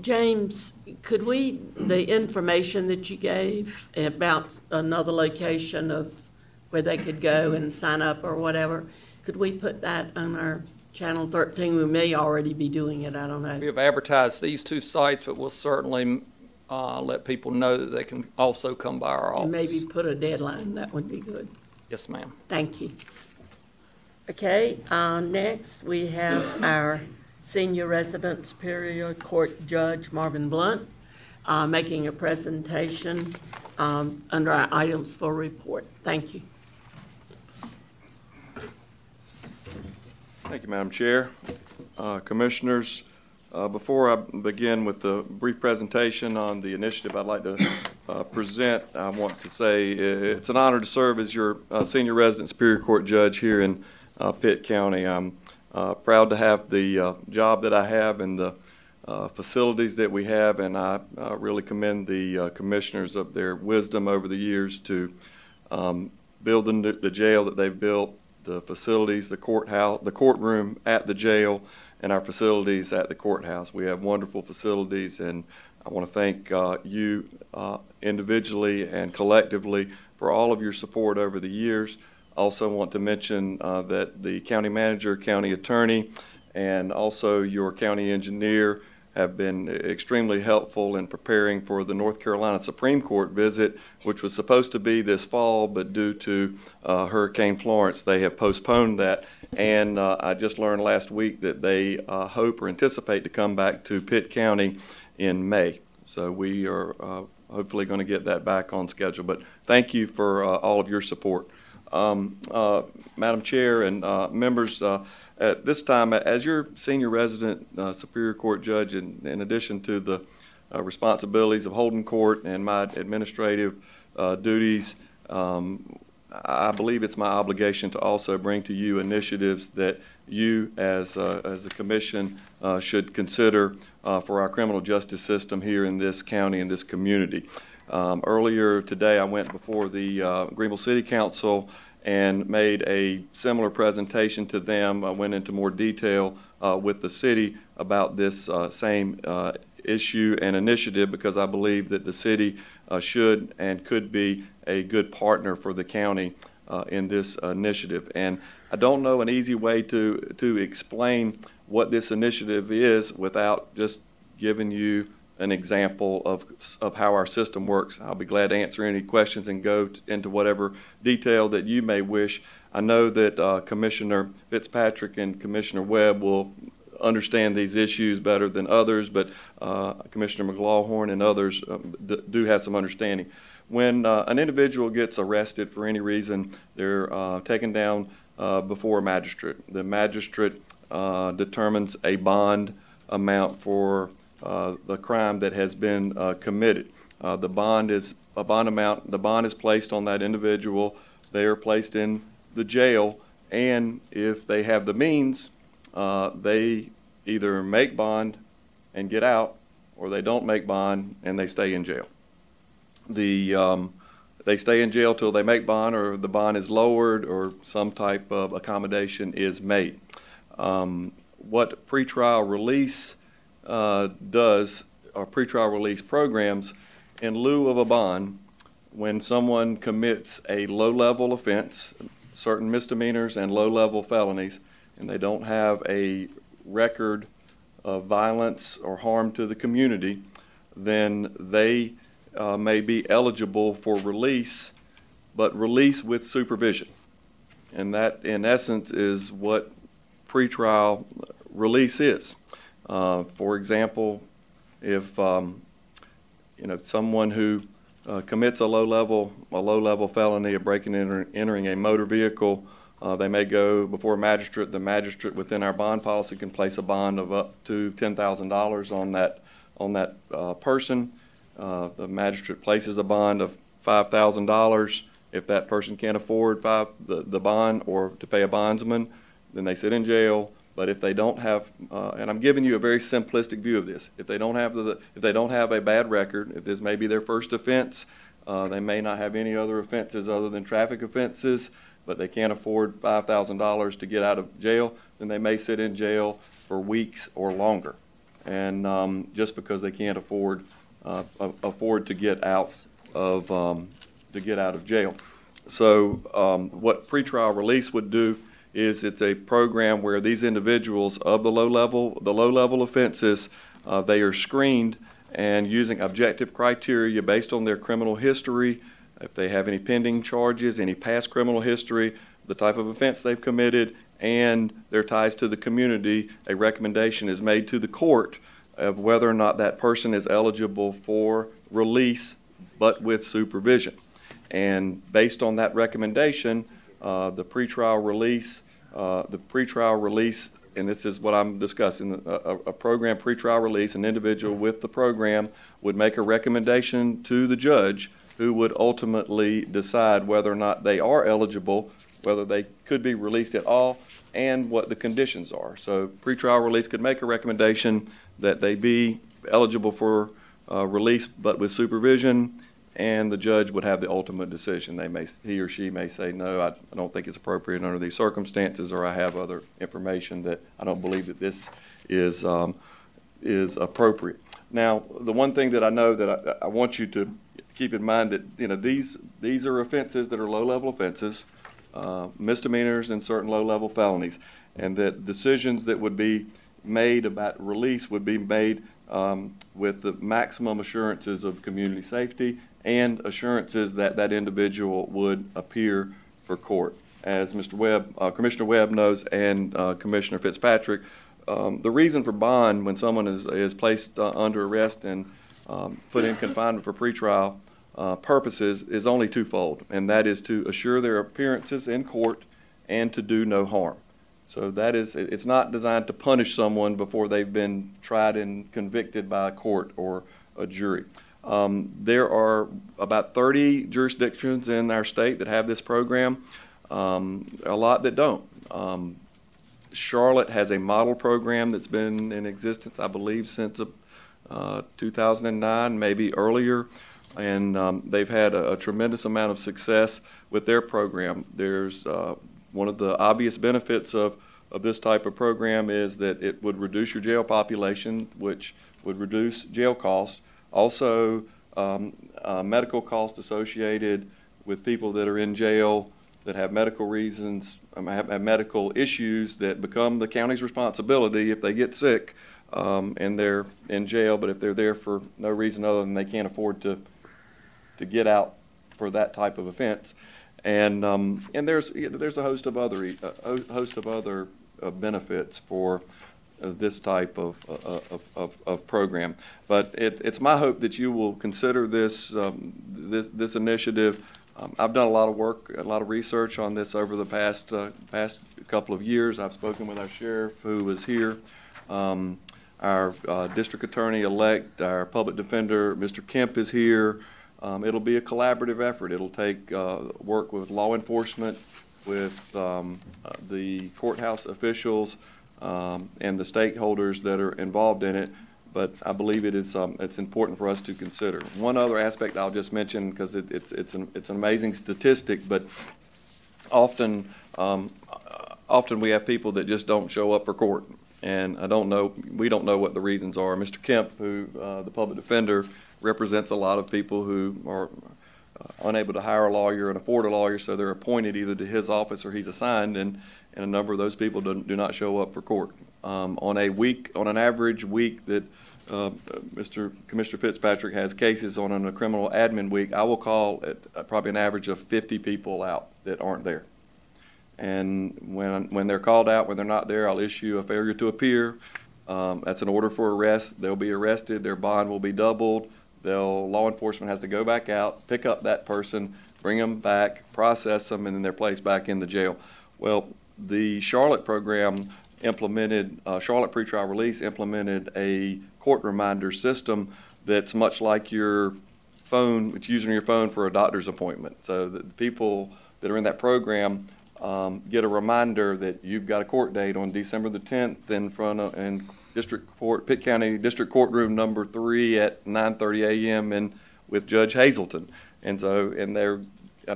James, could the information that you gave about another location of where they could go and sign up or whatever, could we put that on our Channel 13? We may already be doing it, I don't know. We have advertised these two sites, but we'll certainly let people know that they can also come by our office. And maybe put a deadline, that would be good. Yes, ma'am. Thank you. Okay, next we have our Senior Resident Superior Court Judge, Marvin Blount, making a presentation under our items for report. Thank you. Thank you, Madam Chair. Commissioners, before I begin with the brief presentation on the initiative I'd like to present, I want to say it's an honor to serve as your Senior Resident Superior Court Judge here in Pitt County. I'm Proud to have the job that I have and the facilities that we have, and I really commend the commissioners of their wisdom over the years to build the jail that they've built, the facilities, the courthouse, the courtroom at the jail, and our facilities at the courthouse. We have wonderful facilities, and I want to thank you individually and collectively for all of your support over the years. Also want to mention that the county manager, county attorney, and also your county engineer have been extremely helpful in preparing for the North Carolina Supreme Court visit, which was supposed to be this fall, but due to Hurricane Florence, they have postponed that. And I just learned last week that they hope or anticipate to come back to Pitt County in May. So we are hopefully going to get that back on schedule. But thank you for all of your support. Madam Chair and members, at this time, as your senior resident Superior Court judge, in addition to the responsibilities of holding court and my administrative duties, I believe it's my obligation to also bring to you initiatives that you, as the commission, should consider for our criminal justice system here in this county and this community. Earlier today, I went before the Greenville City Council and made a similar presentation to them. I went into more detail with the city about this same issue and initiative, because I believe that the city should and could be a good partner for the county in this initiative. And I don't know an easy way to explain what this initiative is without just giving you an example of how our system works. I'll be glad to answer any questions and go into whatever detail that you may wish. I know that Commissioner Fitzpatrick and Commissioner Webb will understand these issues better than others, but Commissioner McLaughlin and others do have some understanding. When an individual gets arrested for any reason, they're taken down before a magistrate. The magistrate determines a bond amount for the crime that has been committed. The bond is a bond amount. The bond is placed on that individual. They are placed in the jail, and if they have the means, they either make bond and get out, or they don't make bond and they stay in jail. They stay in jail till they make bond, or the bond is lowered, or some type of accommodation is made. What pretrial release does, or pretrial release programs, in lieu of a bond, when someone commits a low-level offense, certain misdemeanors and low-level felonies, and they don't have a record of violence or harm to the community, then they may be eligible for release, but release with supervision. And that, in essence, is what pretrial release is. For example, if someone who commits a low-level felony of breaking and entering a motor vehicle, they may go before a magistrate. The magistrate within our bond policy can place a bond of up to $10,000 on that person. The magistrate places a bond of $5,000. If that person can't afford the bond or to pay a bondsman, then they sit in jail. But if they don't have, and I'm giving you a very simplistic view of this, if they don't have a bad record, if this may be their first offense, they may not have any other offenses other than traffic offenses, but they can't afford $5,000 to get out of jail, then they may sit in jail for weeks or longer, and just because they can't afford to get out of jail. So what pretrial release would do is it's a program where these individuals of the low level offenses, they are screened, and using objective criteria based on their criminal history, if they have any pending charges, any past criminal history, the type of offense they've committed, and their ties to the community, a recommendation is made to the court of whether or not that person is eligible for release, but with supervision. And based on that recommendation, the pretrial release, and this is what I'm discussing, a program pretrial release, an individual with the program would make a recommendation to the judge, who would ultimately decide whether or not they are eligible whether they could be released at all, and what the conditions are. So pretrial release could make a recommendation that they be eligible for release but with supervision, and the judge would have the ultimate decision. He or she may say, no, I don't think it's appropriate under these circumstances, or I have other information that I don't believe that this is appropriate. Now, the one thing that I know that I want you to keep in mind that these are offenses that are low-level offenses, misdemeanors and certain low-level felonies, and that decisions that would be made about release would be made with the maximum assurances of community safety and assurances that that individual would appear for court. As Mr. Webb, Commissioner Webb knows, and Commissioner Fitzpatrick, the reason for bond when someone is placed under arrest and put in confinement for pretrial purposes is only twofold, and that is to assure their appearances in court and to do no harm. So it's not designed to punish someone before they've been tried and convicted by a court or a jury. There are about 30 jurisdictions in our state that have this program, a lot that don't. Charlotte has a model program that's been in existence, I believe, since 2009, maybe earlier, and they've had a tremendous amount of success with their program. There's one of the obvious benefits of this type of program is that it would reduce your jail population, which would reduce jail costs. Also, medical costs associated with people that are in jail that have medical reasons, have medical issues that become the county's responsibility if they get sick and they're in jail, but if they're there for no reason other than they can't afford to get out for that type of offense. And there's a host of other benefits for this type of program. But it's my hope that you will consider this this initiative. I've done a lot of work, a lot of research on this over the past couple of years. I've spoken with our sheriff, who was here, our district attorney-elect, our public defender, Mr. Kemp, is here. It'll be a collaborative effort. It'll take work with law enforcement, with the courthouse officials, and the stakeholders that are involved in it. But I believe it's important for us to consider. One other aspect I'll just mention, because it's an amazing statistic, but often we have people that just don't show up for court, and we don't know what the reasons are. Mr. Kemp, who the public defender, represents a lot of people who are unable to hire a lawyer and afford a lawyer, so they're appointed either to his office or he's assigned, and a number of those people do not show up for court. On an average week that Commissioner Fitzpatrick has cases on a criminal admin week, I will call at probably an average of 50 people out that aren't there. And when they're called out, when they're not there, I'll issue a failure to appear. That's an order for arrest. They'll be arrested. Their bond will be doubled. Law enforcement has to go back out, pick up that person, bring them back, process them, and then they're placed back in the jail. Well, the Charlotte program implemented, Charlotte Pretrial Release implemented a court reminder system that's much like your phone, it's using your phone for a doctor's appointment. So the people that are in that program get a reminder that you've got a court date on December the 10th in front of District Court, Pitt County District Courtroom number 3 at 9:30 a.m. and with Judge Hazelton. And so, and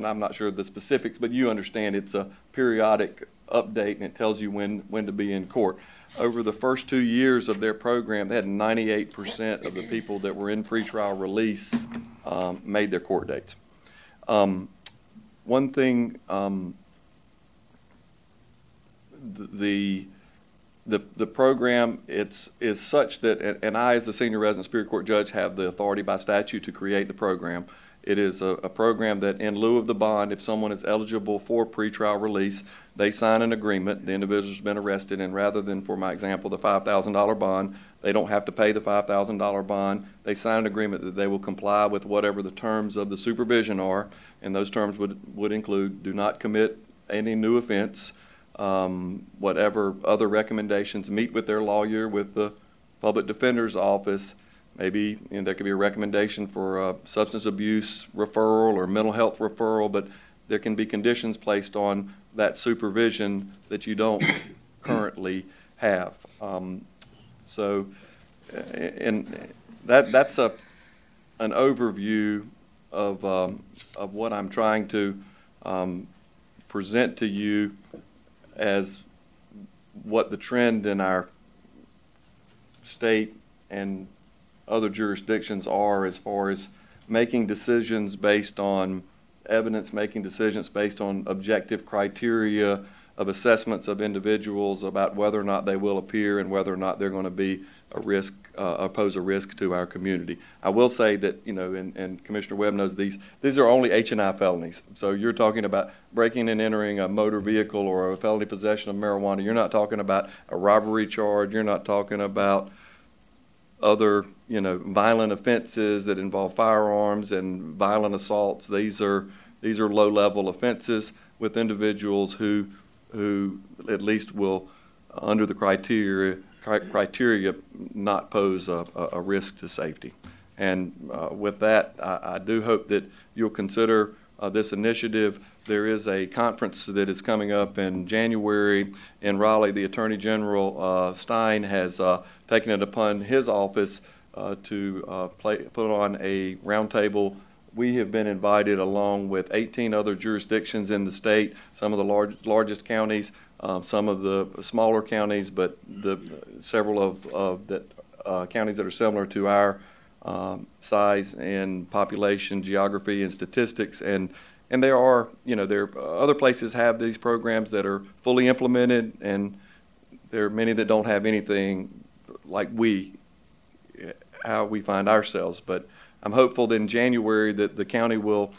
I'm not sure of the specifics, but you understand it's a periodic update, and it tells you when to be in court. Over the first 2 years of their program, they had 98% of the people that were in pretrial release made their court dates. One thing, the program is such that, and I as the senior resident Superior Court judge have the authority by statute to create the program. It is a program that in lieu of the bond, if someone is eligible for pretrial release, they sign an agreement. The individual's been arrested, and rather than, for my example, the $5,000 bond, they don't have to pay the $5,000 bond. They sign an agreement that they will comply with whatever the terms of the supervision are, and those terms would include do not commit any new offense, whatever other recommendations, meet with their lawyer, with the public defender's office. Maybe there could be a recommendation for a substance abuse referral or mental health referral, but there can be conditions placed on that supervision that you don't currently have. So, and that's an overview of what I'm trying to present to you as what the trend in our state and other jurisdictions are as far as making decisions based on evidence, making decisions based on objective criteria of assessments of individuals about whether or not they will appear and whether or not they're going to be a risk, pose a risk to our community. I will say that, you know, and Commissioner Webb knows these are only H&I felonies. So you're talking about breaking and entering a motor vehicle or a felony possession of marijuana. You're not talking about a robbery charge. You're not talking about other, you know, violent offenses that involve firearms and violent assaults. These are low-level offenses with individuals who at least will, under the criteria, not pose a risk to safety. And with that, I do hope that you'll consider this initiative. There is a conference that is coming up in January in Raleigh. The Attorney General Stein has taken it upon his office to put on a roundtable. We have been invited along with 18 other jurisdictions in the state, some of the largest counties, some of the smaller counties, but several of the counties that are similar to our size and population, geography, and statistics. And there are, you know, other places have these programs that are fully implemented, and there are many that don't have anything like how we find ourselves. But I'm hopeful that in January that the county will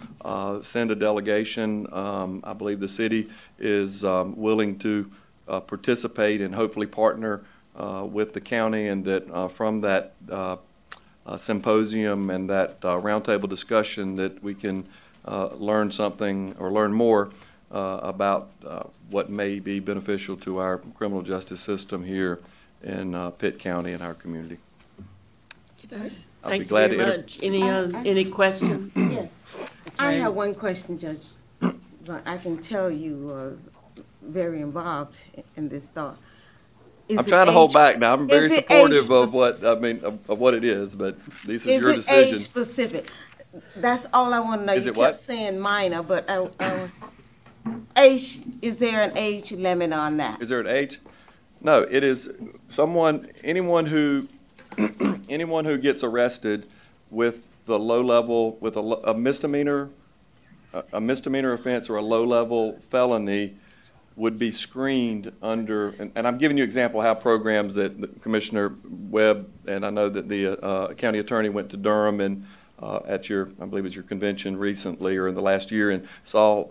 send a delegation. I believe the city is willing to participate and hopefully partner with the county, and that from that symposium and that roundtable discussion that we can learn something or learn more about what may be beneficial to our criminal justice system here in Pitt County and our community. I'll be glad to much. Any questions? Yes. I have one question, Judge, but I can tell you are very involved in this thought. I'm trying to hold back now. I'm very supportive of what it is, but this is your decision. Is it age specific? That's all I want to know. You kept saying minor, but age, is there an age limit on that? Is there an age? No, it is anyone who gets arrested with the low level, with a misdemeanor offense or a low level felony would be screened under, and I'm giving you an example of how programs that Commissioner Webb, and I know that the county attorney went to Durham and at your, I believe it was your convention recently or in the last year, and saw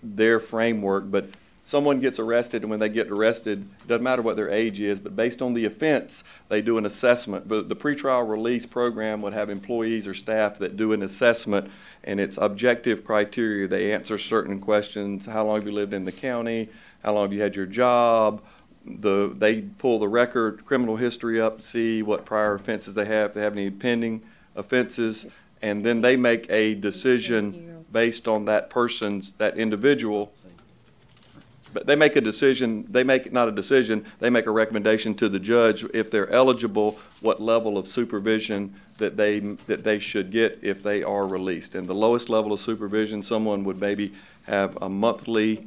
their framework. But someone gets arrested, and when they get arrested, it doesn't matter what their age is, but based on the offense, they do an assessment. But the pretrial release program would have employees or staff that do an assessment, and it's objective criteria. They answer certain questions. How long have you lived in the county? How long have you had your job? They pull the record, criminal history up, see what prior offenses they have, if they have any pending offenses, and then they make a decision based on that individual. But they make a decision, they make a recommendation to the judge if they're eligible, what level of supervision that they should get if they are released. And the lowest level of supervision, someone would maybe have a monthly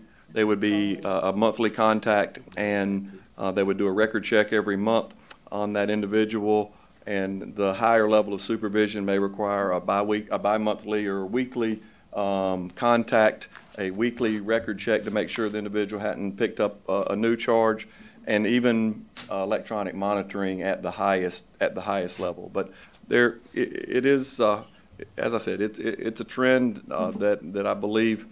contact, and they would do a record check every month on that individual. And the higher level of supervision may require a bi-monthly or weekly contact, a weekly record check to make sure the individual hadn't picked up a new charge, and even electronic monitoring at the highest level. But it is, as I said, it's a trend that I believe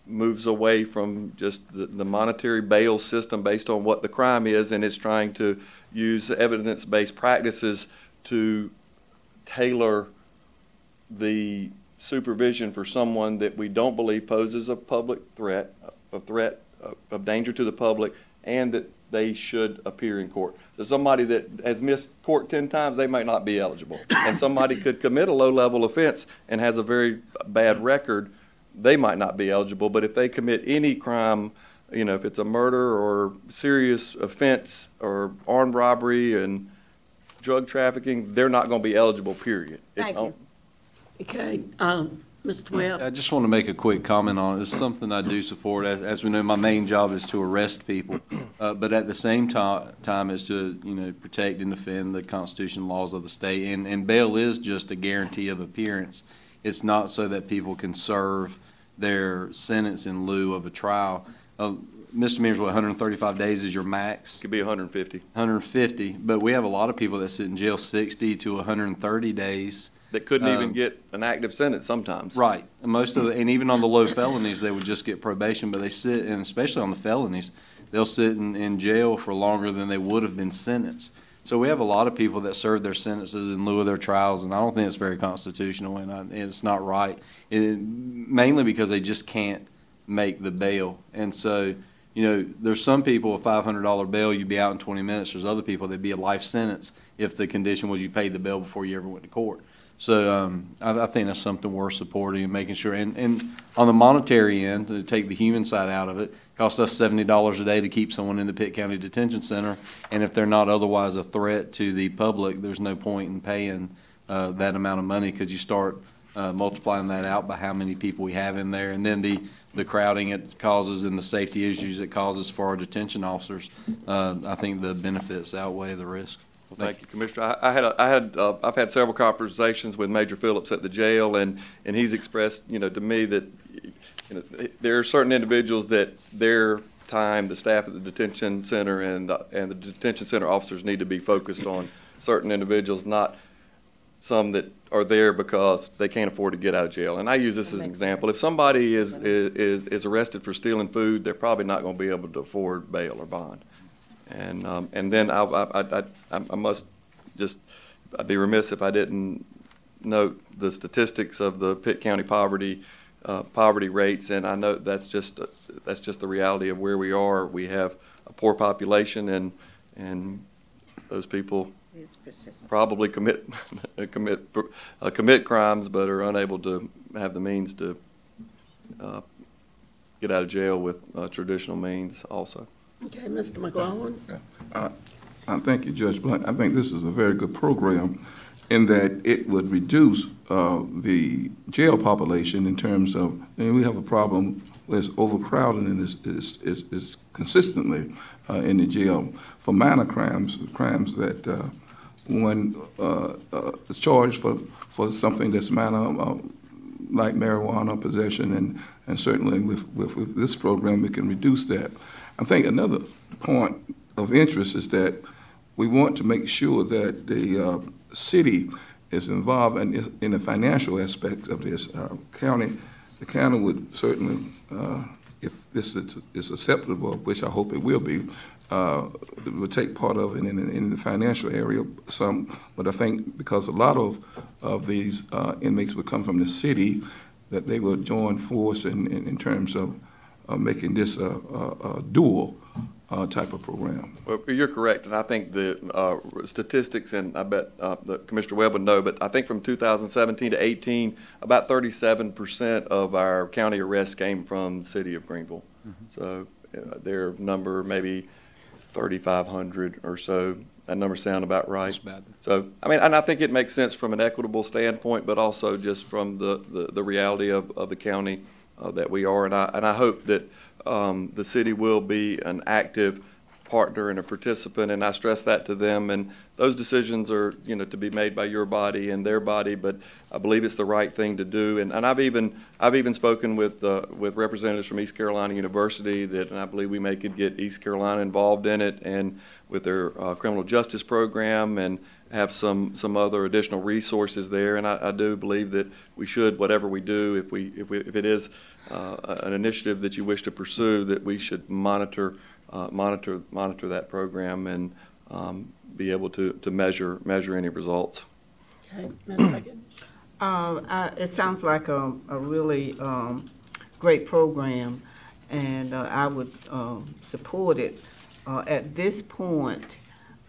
moves away from just the monetary bail system based on what the crime is, and it's trying to use evidence-based practices to tailor the supervision for someone that we don't believe poses a public threat, of danger to the public, and that they should appear in court. So somebody that has missed court 10 times, they might not be eligible. And somebody could commit a low-level offense and has a very bad record, they might not be eligible. But if they commit any crime you know, if it's a murder or serious offense or armed robbery and drug trafficking, they're not going to be eligible, period. Thank you. Okay, Mr. Webb. I just want to make a quick comment on it. It's something I do support. As we know, my main job is to arrest people, but at the same time is to, you know, protect and defend the Constitution and laws of the state. And bail is just a guarantee of appearance. It's not so that people can serve their sentence in lieu of a trial. Misdemeanors, what, 135 days is your max? Could be 150. 150, but we have a lot of people that sit in jail 60 to 130 days. That couldn't even get an active sentence sometimes. Right. And most of and even on the low felonies, they would just get probation, but they sit, and especially on the felonies, they'll sit in jail for longer than they would have been sentenced. So we have a lot of people that serve their sentences in lieu of their trials, and I don't think it's very constitutional, and it's not right. Mainly because they just can't make the bail. And so, you know, there's some people, a $500 bail, you'd be out in 20 minutes. There's other people, that'd be a life sentence if the condition was you paid the bail before you ever went to court. So I think that's something worth supporting and making sure. And on the monetary end, to take the human side out of it, it costs us $70 a day to keep someone in the Pitt County Detention Center. And if they're not otherwise a threat to the public, there's no point in paying that amount of money, because you start multiplying that out by how many people we have in there. And then the crowding it causes and the safety issues it causes for our detention officers, I think the benefits outweigh the risk. Well, thank you, Commissioner. I've had several conversations with Major Phillips at the jail, and he's expressed, you know, to me that, you know, there are certain individuals that their time, the staff at the detention center and the detention center officers need to be focused on certain individuals, not some that are there because they can't afford to get out of jail. And I use this as an example. If somebody is arrested for stealing food, they're probably not going to be able to afford bail or bond. And then I must just, I'd be remiss if I didn't note the statistics of the Pitt County poverty rates, and I know that's just the reality of where we are. We have a poor population, and those people probably commit crimes, but are unable to have the means to get out of jail with traditional means also. Okay, Mr. McGlaughlin. Thank you, Judge Blount. I think this is a very good program in that it would reduce the jail population in terms of, and we have a problem with overcrowding and is consistently in the jail for minor crimes that one is charged for something that's minor, like marijuana possession, and certainly with this program we can reduce that. I think another point of interest is that we want to make sure that the city is involved in the financial aspect of this. The county would certainly, if this is acceptable, which I hope it will be, would take part of it in the financial area some. But I think because a lot of these inmates would come from the city, that they will join force in terms of making this a dual type of program. Well, you're correct, and I think the statistics, and I bet Commissioner Webb would know, but I think from 2017 to 18, about 37% of our county arrests came from the city of Greenville. Mm-hmm. So their number maybe 3,500 or so. That number sound about right? That's bad. So, I mean, and I think it makes sense from an equitable standpoint, but also just from the reality of the county that we are, and I hope that the city will be an active partner and a participant, and I stress that to them. And those decisions are, you know, to be made by your body and their body, but I believe it's the right thing to do. And I've even spoken with representatives from East Carolina University and I believe we could get East Carolina involved in it, and with their criminal justice program, and have some other additional resources there. And I do believe that we should, whatever we do, if it is an initiative that you wish to pursue, that we should monitor that program and be able to measure any results. Okay, Ms. Higgins. It sounds like a really great program, and I would support it. At this point,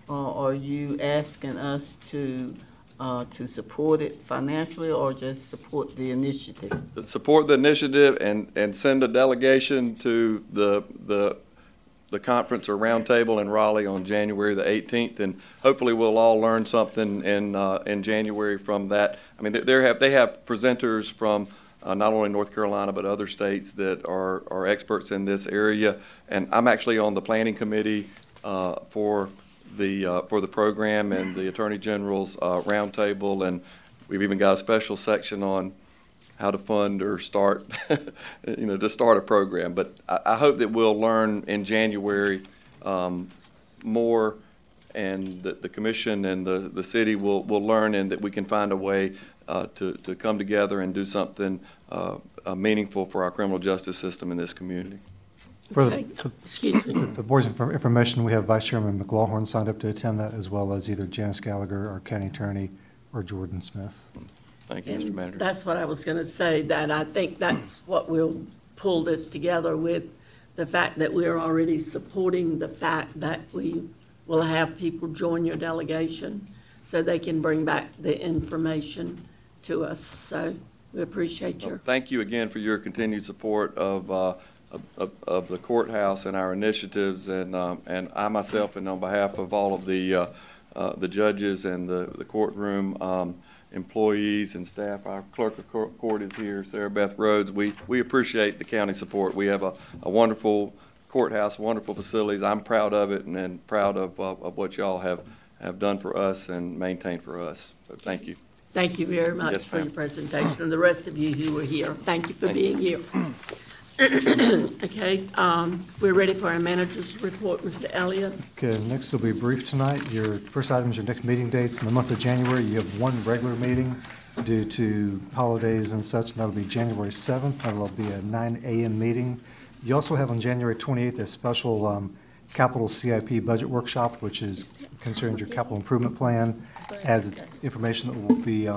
are you asking us to to support it financially or just support the initiative? Support the initiative and send a delegation to the conference or roundtable in Raleigh on January the 18th, and hopefully we'll all learn something in January from that. I mean, they have presenters from not only North Carolina but other states that are experts in this area, and I'm actually on the planning committee for the program and the Attorney General's roundtable, and we've even got a special section on how to fund or start, to start a program. But I hope that we'll learn in January more, and that the commission and the city will learn, and that we can find a way to come together and do something meaningful for our criminal justice system in this community. For the board's information, we have Vice Chairman McLaughlin signed up to attend that, as well as either Janice Gallagher, our county attorney, or Jordan Smith. Thank you, Mr. Manager. That's what I was going to say, that I think that's what we'll pull this together with, the fact that we're already supporting the fact that we will have people join your delegation so they can bring back the information to us. So we appreciate your... Thank you again for your continued support of the courthouse and our initiatives, and I myself, and on behalf of all of the judges and the courtroom employees and staff, our clerk of court is here, Sarah Beth Rhodes. We appreciate the county support. We have a wonderful courthouse, wonderful facilities. I'm proud of it, and proud of what y'all have done for us and maintained for us. So thank you. Thank you very much for your presentation, and the rest of you who were here. Thank you for being here. Okay, we're ready for our manager's report, Mr. Elliott. Okay, next will be brief tonight. Your first item is your next meeting dates. In the month of January, you have one regular meeting due to holidays and such, and that'll be January 7th. That'll be a 9 a.m. meeting. You also have on January 28th a special capital CIP budget workshop, which is concerning your capital improvement plan, as it's information that will be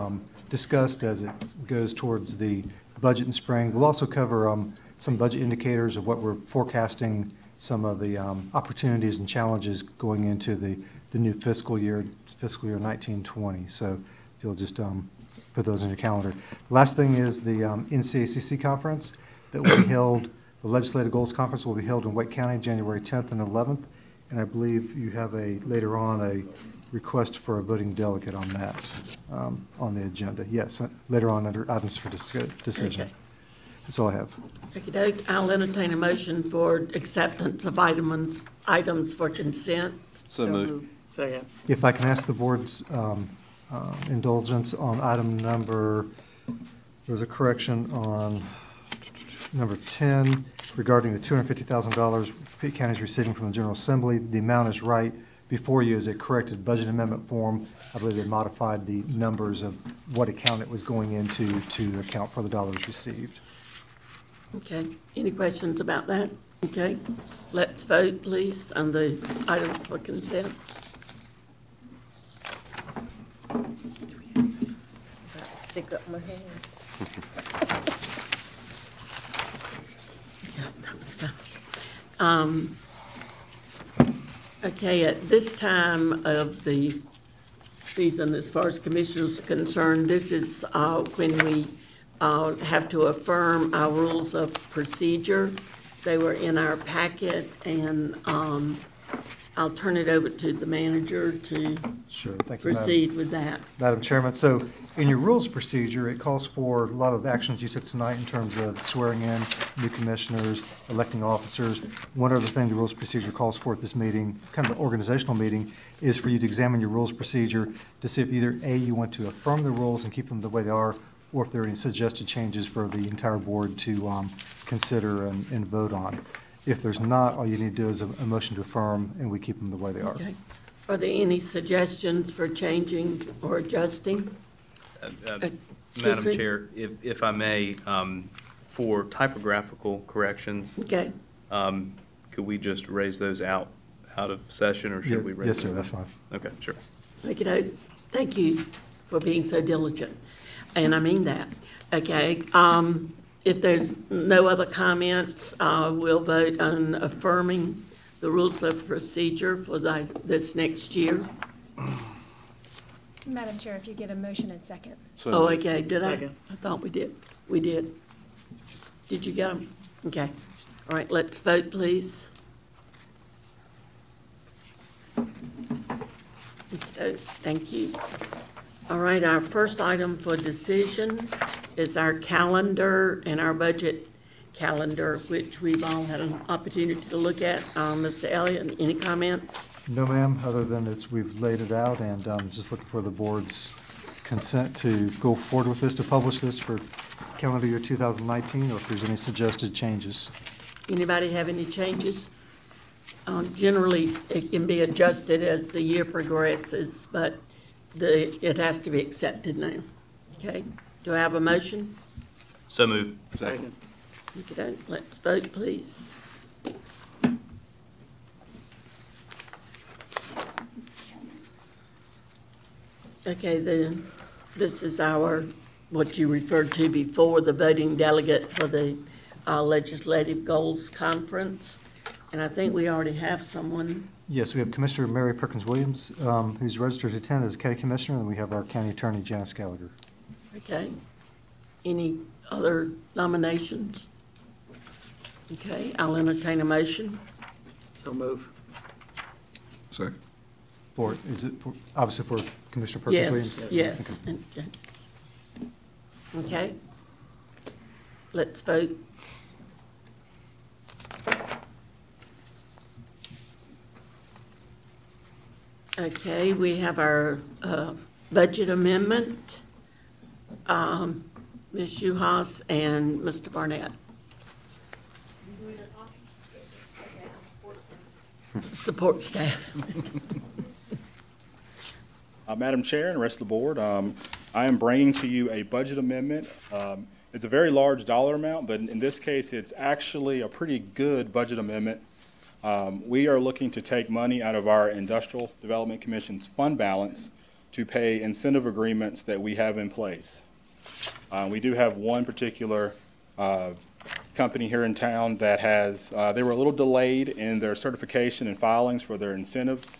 discussed as it goes towards the budget in spring. We'll also cover some budget indicators of what we're forecasting, some of the opportunities and challenges going into the new fiscal year 1920. So if you'll just put those in your calendar. The last thing is the NCACC conference that will be held. The Legislative Goals Conference will be held in Wake County January 10th and 11th, and I believe you have later on a request for a voting delegate on that on the agenda. Yes, later on under items for decision. Okay. That's all I have. Okay, I'll entertain a motion for acceptance of items for consent. So moved. Second. If I can ask the board's indulgence on item number, there's a correction on number 10 regarding the $250,000 Pitt County is receiving from the General Assembly. The amount is right. Before you is a corrected budget amendment form. I believe they modified the numbers of what account it was going into to account for the dollars received. Okay, any questions about that? Okay, let's vote, please, on the items for consent. Stick up my hand. Yeah, that was fun. Okay, at this time of the season, as far as commissioners are concerned, this is when we have to affirm our rules of procedure. They were in our packet, and I'll turn it over to the manager to proceed with that. Madam Chairman, so in your rules of procedure, it calls for a lot of the actions you took tonight in terms of swearing in new commissioners, electing officers. One other thing the rules of procedure calls for at this meeting, kind of an organizational meeting, is for you to examine your rules of procedure to see if either A, you want to affirm the rules and keep them the way they are, or if there are any suggested changes for the entire board to consider and vote on. If there's not, all you need to do is a motion to affirm, and we keep them the way they are. Okay. Are there any suggestions for changing or adjusting? Madam Chair, if I may, for typographical corrections, okay, could we just raise those out of session, or should we raise Yes, sir, them? that's fine. Okay, sure. Thank you for being so diligent, and I mean that. Okay, if there's no other comments, we'll vote on affirming the rules of procedure for this next year. Madam Chair, if you get a motion and second. So okay, did second. I thought we did. We did. Did you get them? Okay. All right, let's vote, please. Thank you. All right, our first item for decision is our calendar and our budget calendar, which we've all had an opportunity to look at. Mr. Elliott, any comments? No, ma'am, other than we've laid it out, and just looking for the board's consent to go forward with this, to publish this for calendar year 2019, or if there's any suggested changes. Anybody have any changes? Generally, it can be adjusted as the year progresses, but it has to be accepted now. Okay, do I have a motion? So moved. Second. Okay, let's vote, please. Okay, this is what you referred to before, the voting delegate for the Legislative Goals Conference. And I think we already have someone. Yes, we have Commissioner Mary Perkins Williams, who's registered to attend as a county commissioner, and we have our county attorney, Janice Gallagher. Okay. Any other nominations? Okay, I'll entertain a motion. So move. Second. Obviously for Commissioner Perkins Williams? Yes. Okay. Let's vote. Okay, we have our budget amendment. Ms. Uhas and Mr. Barnett. Support staff. Madam Chair and the rest of the board, I am bringing to you a budget amendment. It's a very large dollar amount, but in this case, it's actually a pretty good budget amendment. We are looking to take money out of our Industrial Development Commission's fund balance to pay incentive agreements that we have in place. We do have one particular company here in town that has, they were a little delayed in their certification and filings for their incentives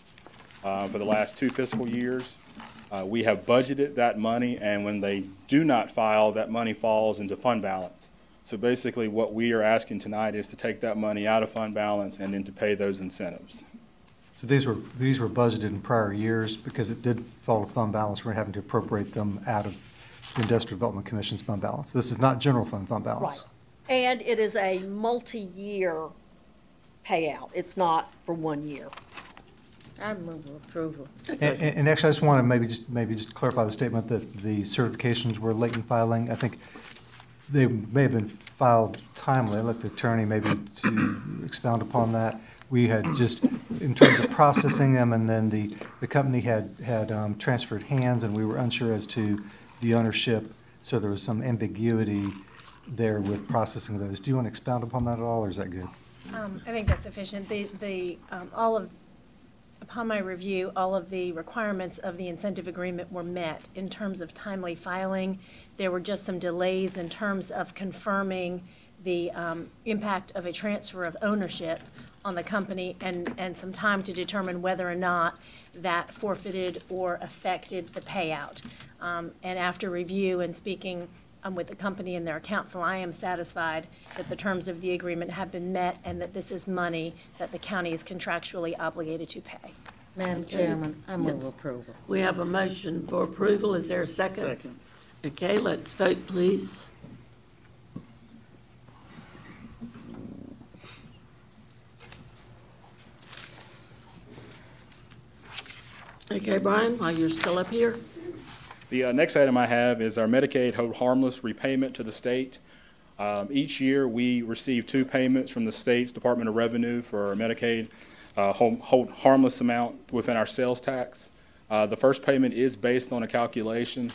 for the last 2 fiscal years. We have budgeted that money, and when they do not file, that money falls into fund balance. So basically what we are asking tonight is to take that money out of fund balance and then to pay those incentives. So these were budgeted in prior years because it did fall to fund balance. We're having to appropriate them out of the Industrial Development Commission's fund balance. This is not general fund balance. Right. And it is a multi-year payout. It's not for 1 year. I move approval. And actually, I just want to maybe just clarify the statement that the certifications were late in filing. I think they may have been filed timely. I'd like the attorney maybe to expound upon that. We had just, in terms of processing them, and then the company had transferred hands, and we were unsure as to the ownership, so there was some ambiguity there with processing those. Do you want to expound upon that at all, or is that good? I think that's sufficient. Upon my review, all of the requirements of the incentive agreement were met in terms of timely filing. There were just some delays in terms of confirming the impact of a transfer of ownership on the company, and some time to determine whether or not that forfeited or affected the payout. And after review and speaking with the company and their counsel, I am satisfied that the terms of the agreement have been met and that this is money that the county is contractually obligated to pay. Madam Chairman, I move approval. We have a motion for approval. Is there a second? Second. Okay, let's vote, please. Okay, Brian, while you're still up here. The next item I have is our Medicaid hold harmless repayment to the state. Each year we receive 2 payments from the state's Department of Revenue for our Medicaid hold harmless amount within our sales tax. The first payment is based on a calculation.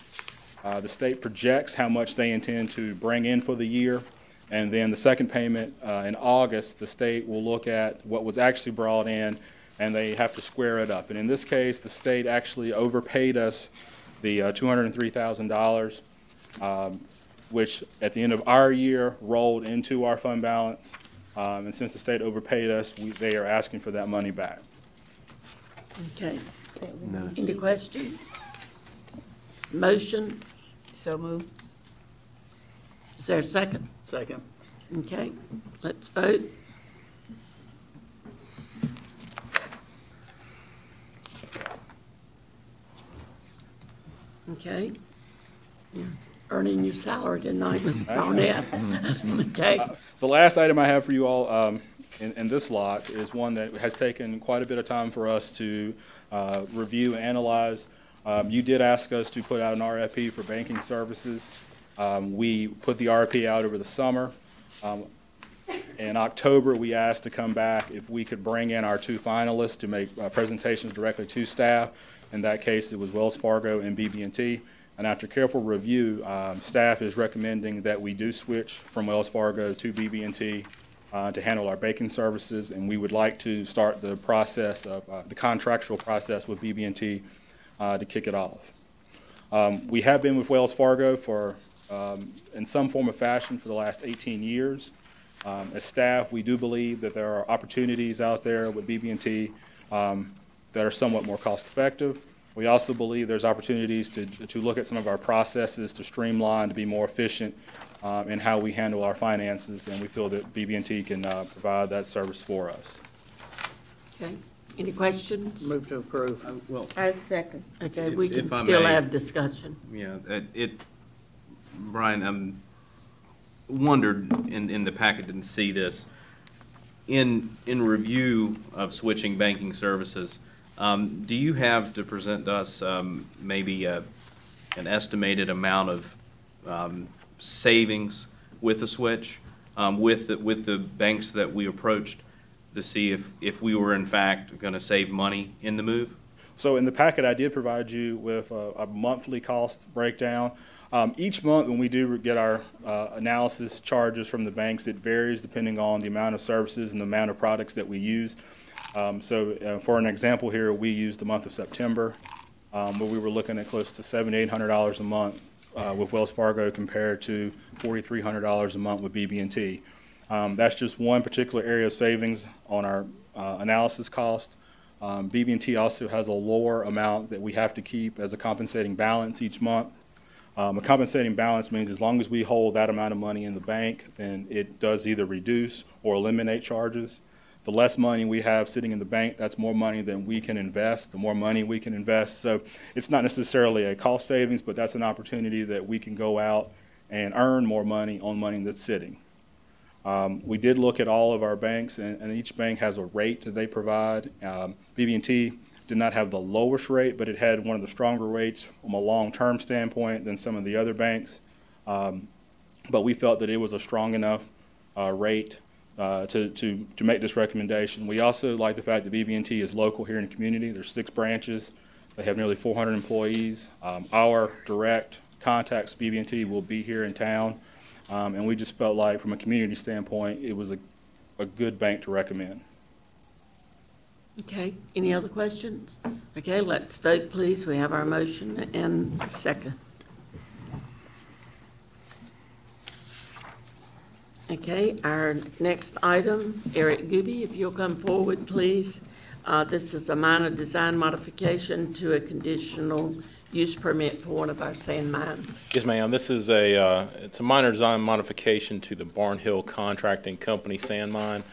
The state projects how much they intend to bring in for the year, and then the second payment in August, the state will look at what was actually brought in, and they have to square it up. And in this case, the state actually overpaid us the $203,000, which at the end of our year rolled into our fund balance. And since the state overpaid us, they are asking for that money back. Okay. No. Any questions? Motion? So moved. Is there a second? Second. Okay, let's vote. Okay. You're earning your salary tonight, Ms. Barnett. Okay. The last item I have for you all in this lot is one that has taken quite a bit of time for us to review and analyze. You did ask us to put out an RFP for banking services. We put the RFP out over the summer. In October, we asked to come back if we could bring in our 2 finalists to make presentations directly to staff. In that case, it was Wells Fargo and BB&T. And after careful review, staff is recommending that we do switch from Wells Fargo to BB&T to handle our banking services. And we would like to start the process of the contractual process with BB&T to kick it off. We have been with Wells Fargo for, in some form or fashion, for the last 18 years. As staff, we do believe that there are opportunities out there with BB&T that are somewhat more cost effective. We also believe there's opportunities to look at some of our processes to streamline, to be more efficient in how we handle our finances, and we feel that BB&T can provide that service for us. Okay. Any questions? Move to approve. Well, I second. Okay, we can if I still may. have discussion. Yeah, Brian, wondered in the packet, didn't see this. In review of switching banking services, do you have to present us maybe an estimated amount of savings with the switch, with the banks that we approached to see if we were in fact going to save money in the move? So in the packet, I did provide you with a monthly cost breakdown. Each month when we do get our analysis charges from the banks, it varies depending on the amount of services and the amount of products that we use. For an example here, we used the month of September, where we were looking at close to $700 to $800 a month with Wells Fargo compared to $4,300 a month with BB&T. That's just one particular area of savings on our analysis cost. BB&T also has a lower amount that we have to keep as a compensating balance each month. A compensating balance means as long as we hold that amount of money in the bank, then it does either reduce or eliminate charges. The less money we have sitting in the bank, that's more money than we can invest, the more money we can invest. So it's not necessarily a cost savings, but that's an opportunity that we can go out and earn more money on money that's sitting. We did look at all of our banks, and each bank has a rate that they provide. BB&T did not have the lowest rate, but it had one of the stronger rates from a long-term standpoint than some of the other banks. But we felt that it was a strong enough rate to make this recommendation. We also like the fact that BB&T is local here in the community. There's 6 branches. They have nearly 400 employees. Our direct contacts, BB&T, will be here in town. And we just felt like, from a community standpoint, it was a good bank to recommend. Okay, any other questions? Okay, let's vote, please. We have our motion and a second. Okay, our next item, Eric Gooby, if you'll come forward, please. This is a minor design modification to a conditional use permit for one of our sand mines. Yes, ma'am. This is it's a minor design modification to the Barnhill Contracting Company sand mine.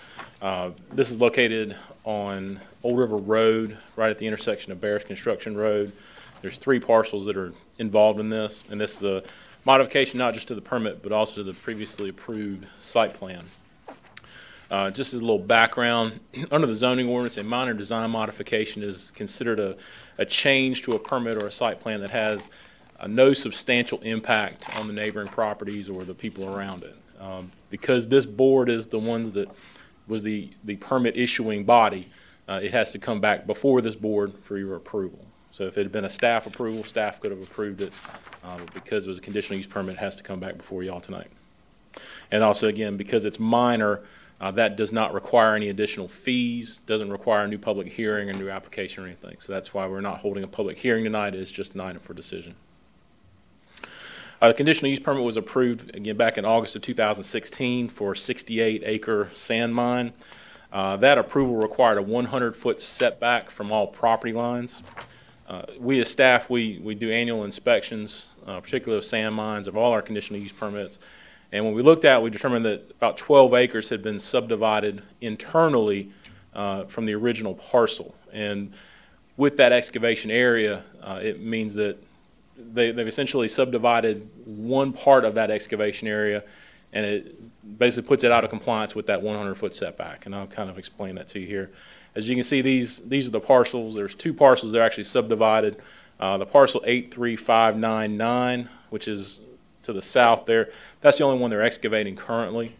This is located on Old River Road, right at the intersection of Barris Construction Road. There's 3 parcels that are involved in this, and this is a modification not just to the permit, but also to the previously approved site plan. Just as a little background, under the zoning ordinance, a minor design modification is considered a change to a permit or a site plan that has no substantial impact on the neighboring properties or the people around it. Because this board is the ones that was the permit issuing body, it has to come back before this board for your approval. So if it had been a staff approval, staff could have approved it. Because it was a conditional use permit, it has to come back before y'all tonight. And also, again, because it's minor, that does not require any additional fees, doesn't require a new public hearing or new application or anything. So that's why we're not holding a public hearing tonight. It's just an item for decision. The conditional use permit was approved, again, back in August of 2016 for a 68-acre sand mine. That approval required a 100-foot setback from all property lines. We as staff, we do annual inspections, particularly of sand mines, of all our conditional use permits. And when we looked at it, we determined that about 12 acres had been subdivided internally from the original parcel. And with that excavation area, it means that they've essentially subdivided one part of that excavation area, and it basically puts it out of compliance with that 100-foot setback. And I'll kind of explain that to you here. As you can see, these are the parcels. There's two parcels that are actually subdivided. The parcel 83599, which is to the south there, that's the only one they're excavating currently.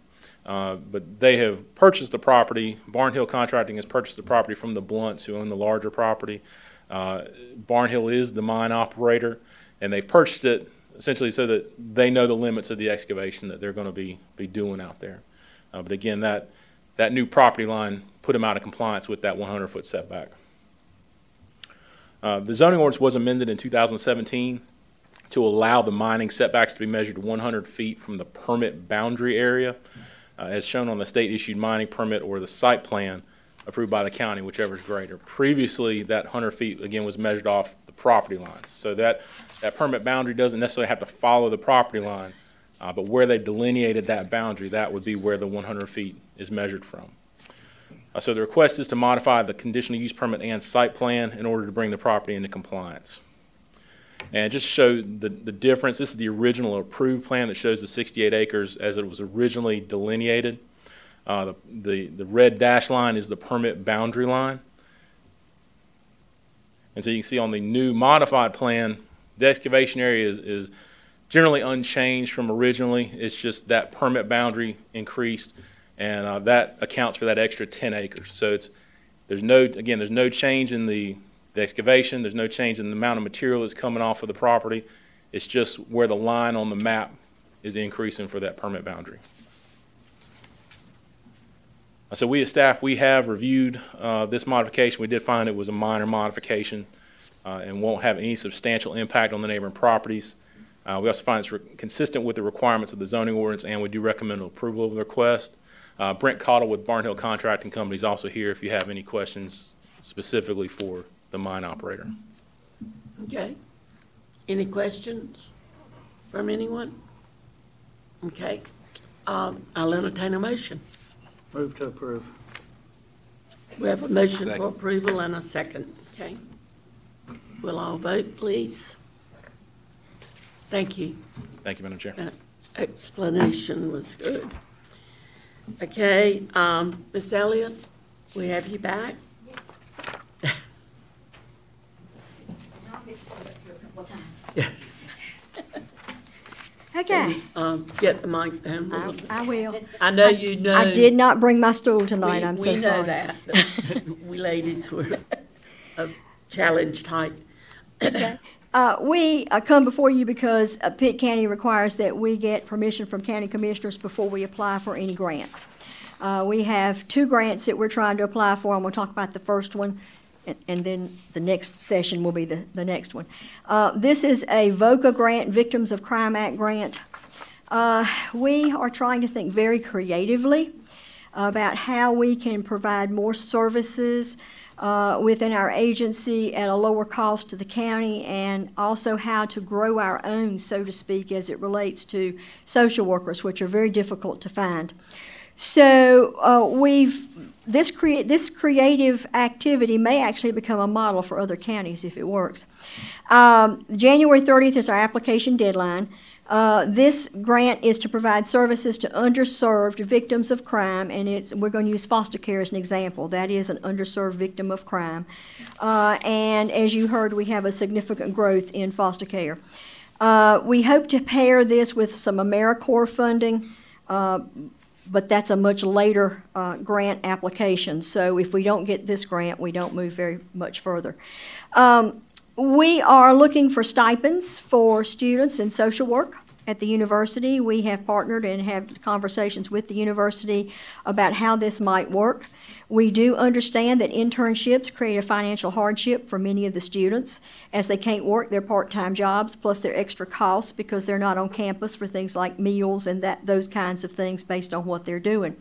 But they have purchased the property. Barnhill Contracting has purchased the property from the Blounts, who own the larger property. Barnhill is the mine operator, and they've purchased it essentially so that they know the limits of the excavation that they're going to be doing out there. But again, that new property line put them out of compliance with that 100-foot setback. The zoning ordinance was amended in 2017 to allow the mining setbacks to be measured 100 feet from the permit boundary area, as shown on the state-issued mining permit or the site plan approved by the county, whichever is greater. Previously, that 100 feet, again, was measured off the property lines. So that permit boundary doesn't necessarily have to follow the property line, but where they delineated that boundary, that would be where the 100 feet is measured from. So the request is to modify the conditional use permit and site plan in order to bring the property into compliance. And just to show the difference, this is the original approved plan that shows the 68 acres as it was originally delineated. The red dash line is the permit boundary line. And so you can see on the new modified plan, the excavation area is generally unchanged from originally. It's just that permit boundary increased, and that accounts for that extra 10 acres. So there's no change in the excavation. There's no change in the amount of material that's coming off of the property. It's just where the line on the map is increasing for that permit boundary. So we as staff, we have reviewed this modification. We did find it was a minor modification and won't have any substantial impact on the neighboring properties. We also find it's consistent with the requirements of the zoning ordinance, and we do recommend approval of the request. Brent Cottle with Barnhill Contracting Company is also here if you have any questions specifically for the mine operator. Okay. Any questions from anyone? Okay. I'll entertain a motion. Move to approve. We have a motion Second. for approval and a second. Okay. We'll all vote, please. Thank you. Thank you, Madam Chair. That explanation was good. Okay, Ms. Elliott, we have you back. Okay. Get the mic down. I will. I know you know. I did not bring my stool tonight. I'm so sorry. We know that. We ladies were of challenge type. Okay. We come before you because Pitt County requires that we get permission from county commissioners before we apply for any grants. We have 2 grants that we're trying to apply for, and we'll talk about the first one, and then the next session will be the next one. This is a VOCA grant, Victims of Crime Act grant. We are trying to think very creatively about how we can provide more services within our agency at a lower cost to the county, and also how to grow our own, so to speak, as it relates to social workers, which are very difficult to find. So this creative activity may actually become a model for other counties if it works. January 30th is our application deadline. This grant is to provide services to underserved victims of crime, and we're going to use foster care as an example. That is an underserved victim of crime. And as you heard, we have a significant growth in foster care. We hope to pair this with some AmeriCorps funding, but that's a much later grant application. So if we don't get this grant, we don't move very much further. We are looking for stipends for students in social work at the university. We have partnered and have conversations with the university about how this might work. We do understand that internships create a financial hardship for many of the students, as they can't work their part-time jobs, plus their extra costs because they're not on campus for things like meals and those kinds of things based on what they're doing.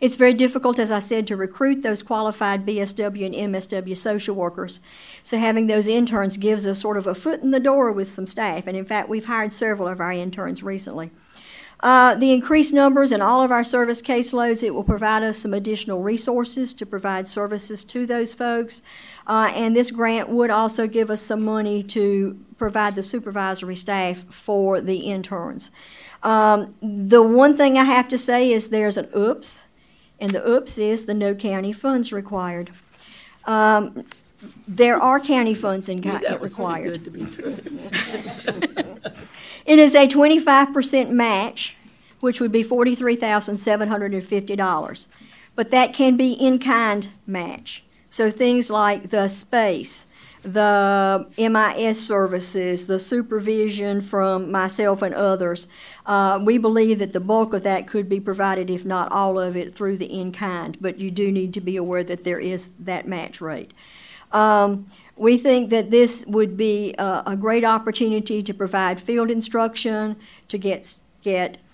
It's very difficult, as I said, to recruit those qualified BSW and MSW social workers. So having those interns gives us sort of a foot in the door with some staff. And in fact, we've hired several of our interns recently. The increased numbers in all of our service caseloads, it will provide us some additional resources to provide services to those folks. And this grant would also give us some money to provide the supervisory staff for the interns. The one thing I have to say is there's an oops, and the oops is the no county funds required. There are county funds required. Good to be true. It is a 25% match, which would be $43,750. But that can be in-kind match. So things like the space, the MIS services, the supervision from myself and others, we believe that the bulk of that could be provided, if not all of it, through the in-kind. But you do need to be aware that there is that match rate. We think that this would be a great opportunity to provide field instruction, to get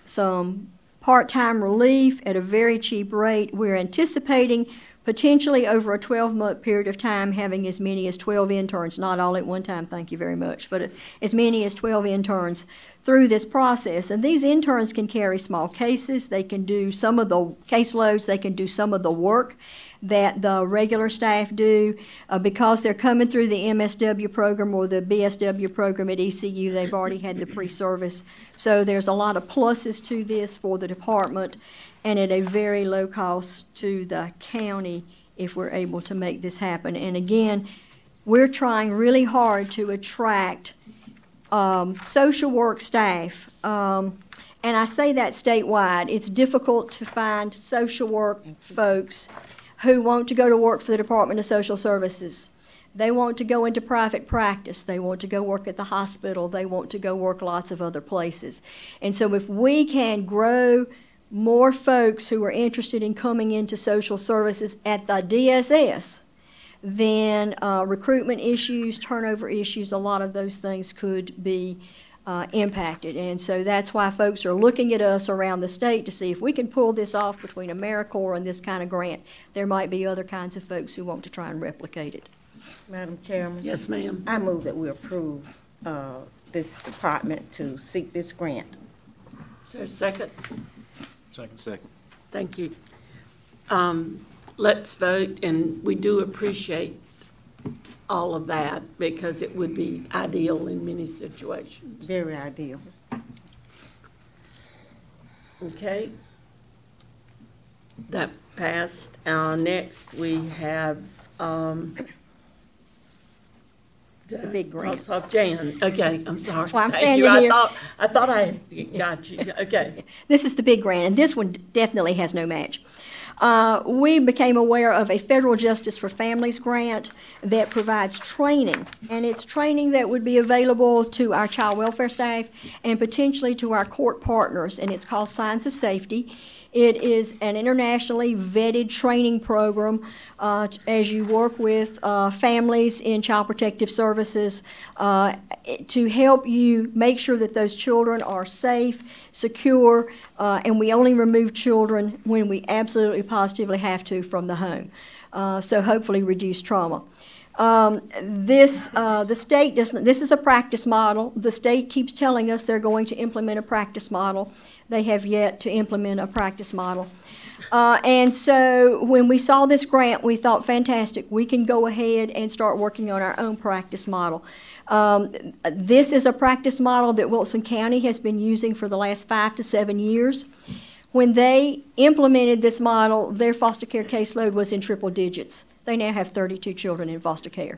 some part-time relief at a very cheap rate. We're anticipating potentially over a 12-month period of time having as many as 12 interns, not all at one time, thank you very much, but as many as 12 interns through this process. And these interns can carry small cases, they can do some of the caseloads, they can do some of the work that the regular staff do. Because they're coming through the MSW program or the BSW program at ECU, they've already had the pre-service. So there's a lot of pluses to this for the department and at a very low cost to the county if we're able to make this happen. And again, we're trying really hard to attract social work staff. And I say that statewide. It's difficult to find social work folks who want to go to work for the Department of Social Services. They want to go into private practice. They want to go work at the hospital. They want to go work lots of other places. And so if we can grow more folks who are interested in coming into social services at the DSS, then recruitment issues, turnover issues, a lot of those things could be impacted. And so that's why folks are looking at us around the state to see if we can pull this off between AmeriCorps and this kind of grant. There might be other kinds of folks who want to try and replicate it. Madam Chairman? Yes, ma'am. I move that we approve this department to seek this grant. Is there a second? Second. Thank you. Let's vote, and we do appreciate all of that because it would be ideal in many situations. Very ideal. Okay. That passed. Next, we have the big grant. Off Jan. Okay, I'm sorry. That's why I'm Thank standing you. here. I thought I got you. Okay. This is the big grant, and this one definitely has no match. We became aware of a Federal Justice for Families grant that provides training, and it's training that would be available to our child welfare staff and potentially to our court partners, and it's called Signs of Safety. It is an internationally vetted training program as you work with families in child protective services to help you make sure that those children are safe, secure, and we only remove children when we absolutely positively have to from the home. So hopefully reduce trauma. The state doesn't, this is a practice model. The state keeps telling us they're going to implement a practice model. They have yet to implement a practice model. And so when we saw this grant, we thought, fantastic, we can go ahead and start working on our own practice model. This is a practice model that Wilson County has been using for the last 5 to 7 years. When they implemented this model, their foster care caseload was in triple digits. They now have 32 children in foster care.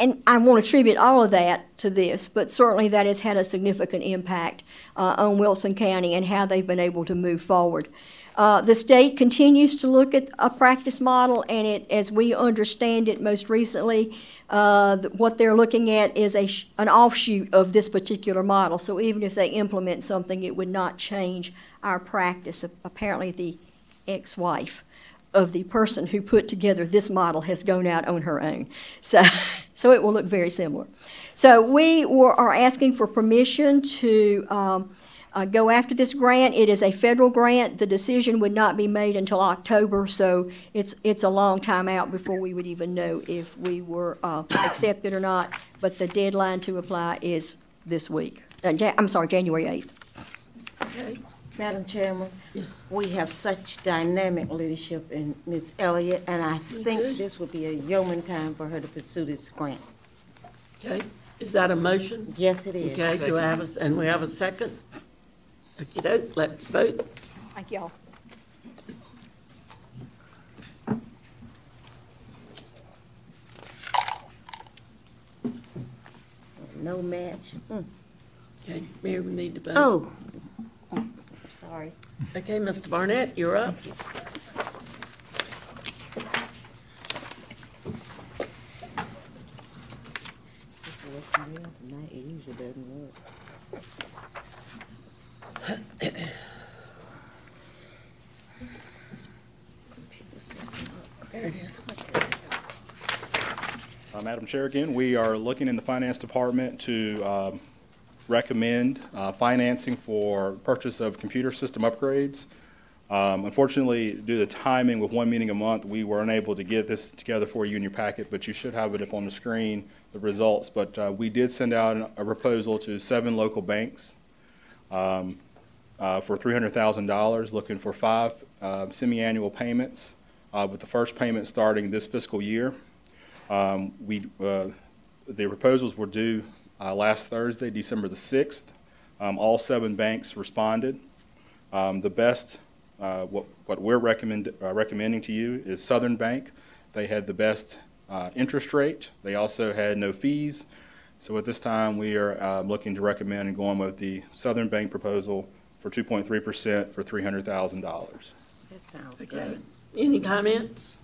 And I won't attribute all of that to this, but certainly that has had a significant impact on Wilson County and how they've been able to move forward. The state continues to look at a practice model, and as we understand it most recently, what they're looking at is an offshoot of this particular model. So even if they implement something, it would not change our practice. Apparently the ex-wife of the person who put together this model has gone out on her own. So it will look very similar. So we are asking for permission to go after this grant. It is a federal grant. The decision would not be made until October, so it's a long time out before we would even know if we were accepted or not. But the deadline to apply is this week. I'm sorry, January 8th. Okay. Madam Chairman, yes, we have such dynamic leadership in Ms. Elliott, and I think this would be a yeoman time for her to pursue this grant. Okay, is that a motion? Yes, it is. Okay, do I have and we have a second? Okey-doke, let's vote. Thank y'all. No match. Okay, Mayor, we need to vote. Oh, sorry. Okay, Mr. Barnett, you're up. It usually doesn't work. There it is. Madam Chair, again, we are looking in the Finance Department to recommend financing for purchase of computer system upgrades. Unfortunately, due to the timing with one meeting a month, we were unable to get this together for you in your packet, but you should have it up on the screen, the results. But we did send out a proposal to 7 local banks for $300,000, looking for 5 semi-annual payments, with the first payment starting this fiscal year. The proposals were due last Thursday, December the 6th. All 7 banks responded. The best, what we're recommending to you is Southern Bank. They had the best interest rate. They also had no fees. So at this time, we are looking to recommend and going with the Southern Bank proposal for 2.3% for $300,000. That sounds good. Any comments?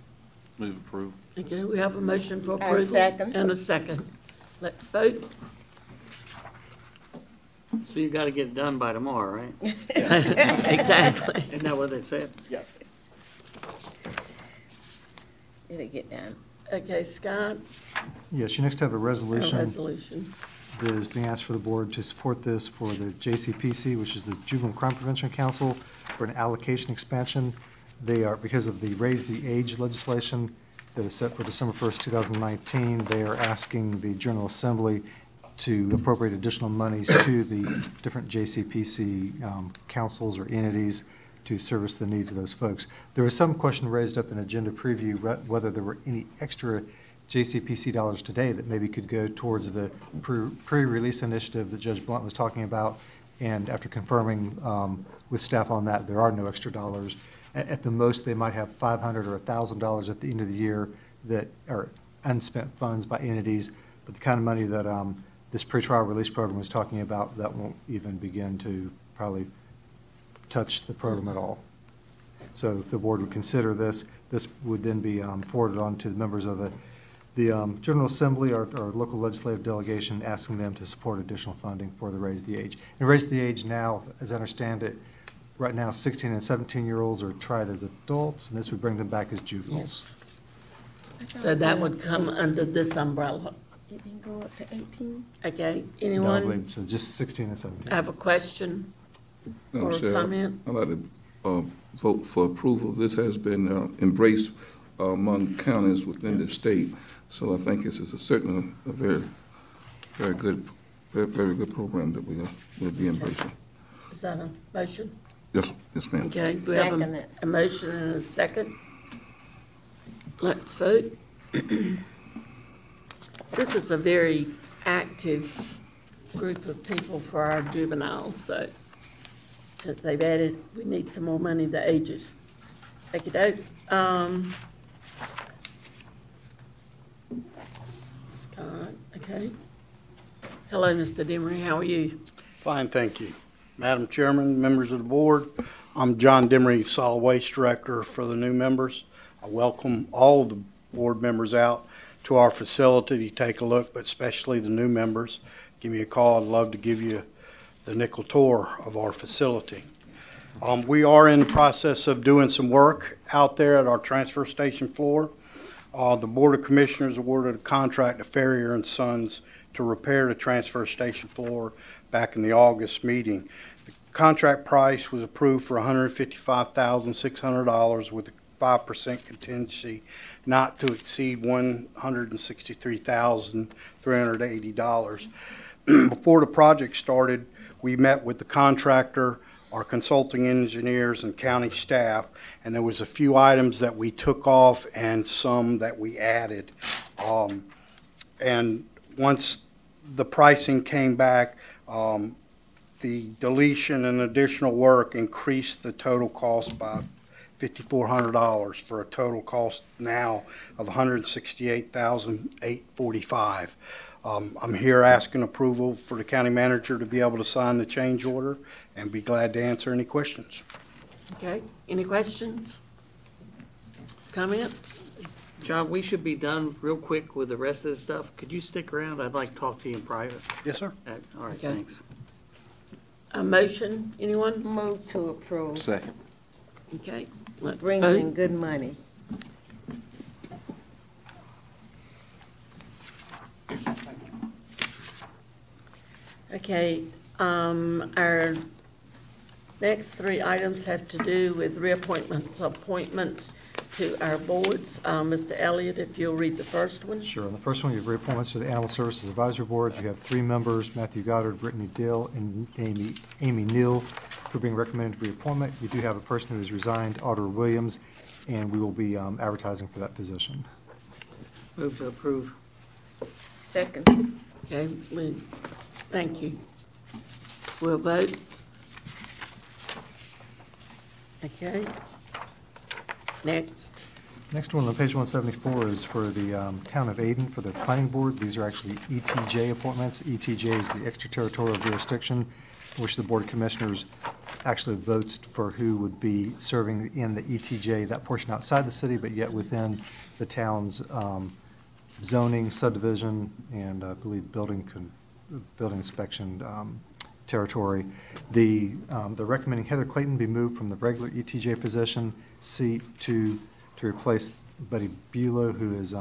Move approve. Okay, we have a motion for approval. Second. And a second. Let's vote. So you gotta get it done by tomorrow, right? Exactly. Isn't that what they said? Yeah. It'll get done. Okay, Scott? Yes, you next have a resolution. A resolution. That is being asked for the board to support this for the JCPC, which is the Juvenile Crime Prevention Council, for an allocation expansion. They are, because of the Raise the Age legislation that is set for December 1st, 2019, they are asking the General Assembly to appropriate additional monies to the different JCPC councils or entities to service the needs of those folks. There was some question raised up in agenda preview whether there were any extra JCPC dollars today that maybe could go towards the pre-release initiative that Judge Blount was talking about. And after confirming with staff on that, there are no extra dollars. At the most, they might have $500 or $1,000 at the end of the year that are unspent funds by entities. But the kind of money that this pretrial release program was talking about, that won't even begin to probably touch the program at all. So if the board would consider this, this would then be forwarded on to the members of the General Assembly or local legislative delegation, asking them to support additional funding for the Raise the Age. And Raise the Age now, as I understand it, right now 16 and 17-year-olds are tried as adults, and this would bring them back as juveniles. Yes. So that would come under this umbrella. It didn't go up to 18? Okay, No, I anyone believe so, just 16 and 17. have a question or a comment? I'd like to vote for approval. This has been embraced among counties within the state, so I think this is certainly a very good program that we'll be embracing. Is that a motion? Yes, ma'am. Okay, do we have a motion and a second? Let's vote. This is a very active group of people for our juveniles, so since they've added, we need some more money to ages. Take it out. Scott, okay. Hello, Mr. Demery, how are you? Fine, thank you. Madam Chairman, members of the board, I'm John Demery, Solid Waste Director for the new members. I welcome all of the board members out to our facility to take a look, but especially the new members. Give me a call. I'd love to give you the nickel tour of our facility. We are in the process of doing some work out there at our transfer station floor. The Board of Commissioners awarded a contract to Farrior and Sons to repair the transfer station floor back in the August meeting. The Contract price was approved for $155,600 with a 5% contingency not to exceed $163,380. Before the project started, we met with the contractor, our consulting engineers, and county staff, and there was a few items that we took off and some that we added. And once the pricing came back, the deletion and additional work increased the total cost by $5,400 for a total cost now of $168,845. I'm here asking approval for the county manager to be able to sign the change order and be glad to answer any questions. Okay, any questions? Comments? John, we should be done real quick with the rest of this stuff. Could you stick around? I'd like to talk to you in private. Yes, sir. All right, Okay. thanks. A motion, anyone? Move to approve. Second. Okay, let's Brings vote. in good money. Okay, our next three items have to do with reappointments, appointments to our boards. Mr. Elliott, if you'll read the first one. Sure. On the first one, you have reappointments to the Animal Services Advisory Board. You have three members, Matthew Goddard, Brittany Dill, and Amy Neal, who are being recommended for reappointment. You do have a person who has resigned, Audra Williams, and we will be advertising for that position. Move to approve. Second. Okay, thank you. We'll vote. Okay. Next. Next one on page 174 is for the town of Ayden for the planning board. These are actually ETJ appointments. ETJ is the extraterritorial jurisdiction, which the Board of Commissioners actually votes for who would be serving in the ETJ, that portion outside the city, but yet within the town's zoning, subdivision, and I believe building inspection territory. They're recommending Heather Clayton be moved from the regular ETJ position seat to replace Buddy Bulow, who is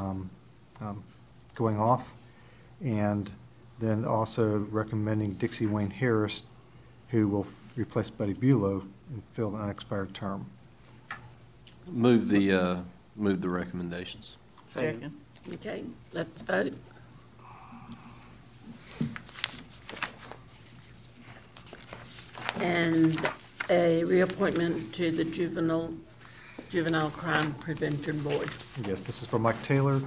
going off, and then also recommending Dixie Wayne Harris, who will replace Buddy Bulow and fill the unexpired term. Move the recommendations. Second. Okay, let's vote. And a reappointment to the Juvenile Crime Prevention Board. Yes, this is for Mike Taylor,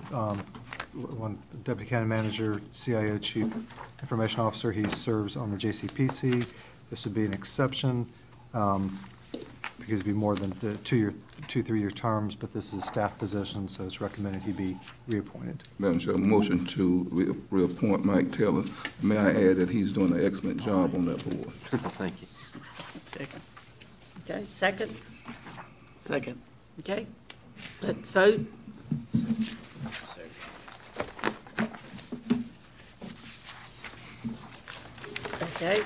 Deputy County Manager, CIO, Chief Information Officer. He serves on the JCPC. This would be an exception because it'd be more than the 3-year terms, but this is a staff position, so it's recommended he be reappointed. Madam Chair, motion to reappoint Mike Taylor. May I add that he's doing an excellent job on that board. Thank you. Second. Okay, second? Second. Okay, let's vote. Okay,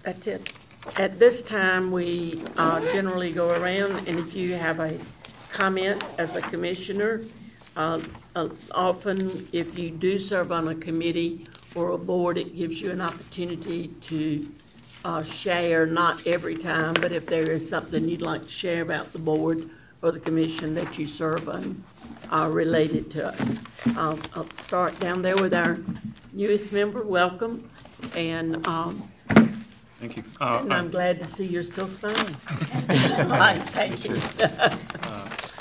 that's it. At this time, we generally go around, and if you have a comment as a commissioner, often if you do serve on a committee or a board, it gives you an opportunity to share, not every time, but if there is something you'd like to share about the board or the commission that you serve on related to us. I'll start down there with our newest member. Welcome. And thank you. And I'm glad to see you're still smiling. Right, thank you.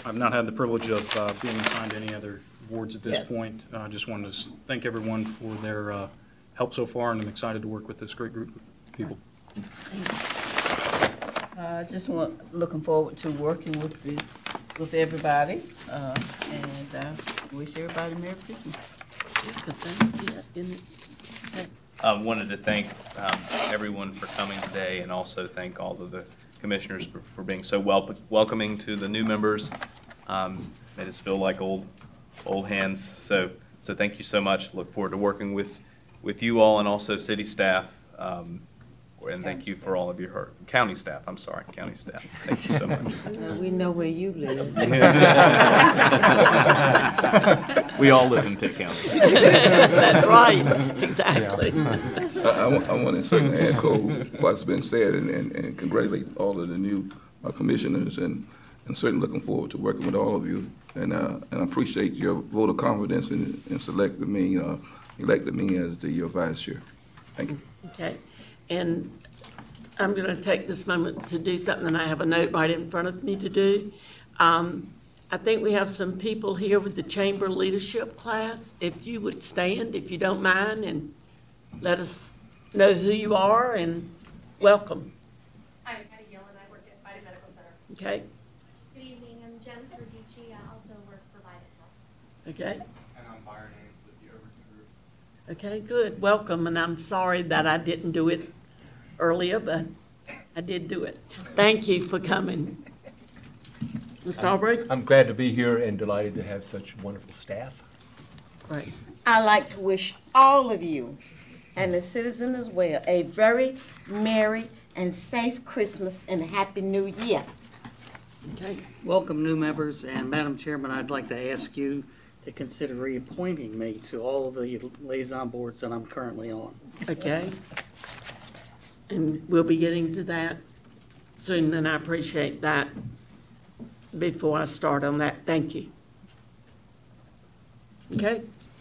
I've not had the privilege of being assigned to any other boards at this Yes. point. I just wanted to thank everyone for their help so far, and I'm excited to work with this great group of people. Looking forward to working with everybody, and wish everybody Merry Christmas. Wanted to thank everyone for coming today, and also thank all of the commissioners for being so welcoming to the new members. Made us feel like old hands. So thank you so much. Look forward to working with you all and also city staff And thank you for all of your county staff. I'm sorry, county staff. Thank you so much. We know where you live. We all live in Pitt County. That's right, exactly. I want to certainly echo what's been said and congratulate all of the new commissioners and certainly looking forward to working with all of you. And I appreciate your vote of confidence in selecting me, electing me as your vice chair. Thank you. Okay, and I'm going to take this moment to do something I have a note right in front of me to do. I think we have some people here with the chamber leadership class. If you would stand, if you don't mind, and let us know who you are and welcome. Hi, I'm Patty Gillen. I work at Biden Medical Center. Okay. Good evening. I'm Jennifer Dici. I also work for Biden Health. Okay. And I'm Byron Ames with the Overton Group. Okay, good. Welcome, and I'm sorry that I didn't do it earlier, but I did do it. Thank you for coming. Mr. Aubrey? I'm glad to be here and delighted to have such wonderful staff. Right. I'd like to wish all of you and the citizens as well a very merry and safe Christmas and a happy new year. Okay. Welcome, new members, and Madam Chairman, I'd like to ask you to consider reappointing me to all of the liaison boards that I'm currently on. Okay. And we'll be getting to that soon, and I appreciate that. Before I start on that, thank you. Okay.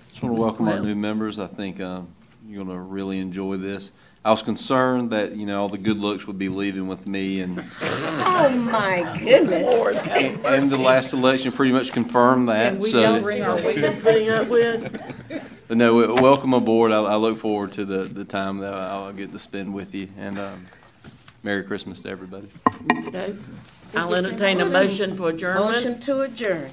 Just want to welcome our new members. I think you're going to really enjoy this. I was concerned that, all the good looks would be leaving with me, and Oh, my goodness. and the last election pretty much confirmed that. And we So, don't bring our weekend putting up with. but no, welcome aboard. I look forward to the time that I'll get to spend with you, and Merry Christmas to everybody. Okay. I'll entertain a motion for adjournment. Motion to adjourn.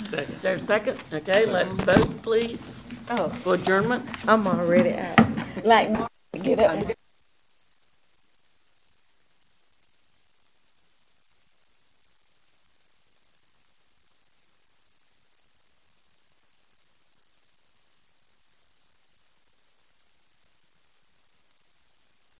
Second. Is there a second? Okay, let's vote, please. Oh. For adjournment. I'm already out. Like, get up.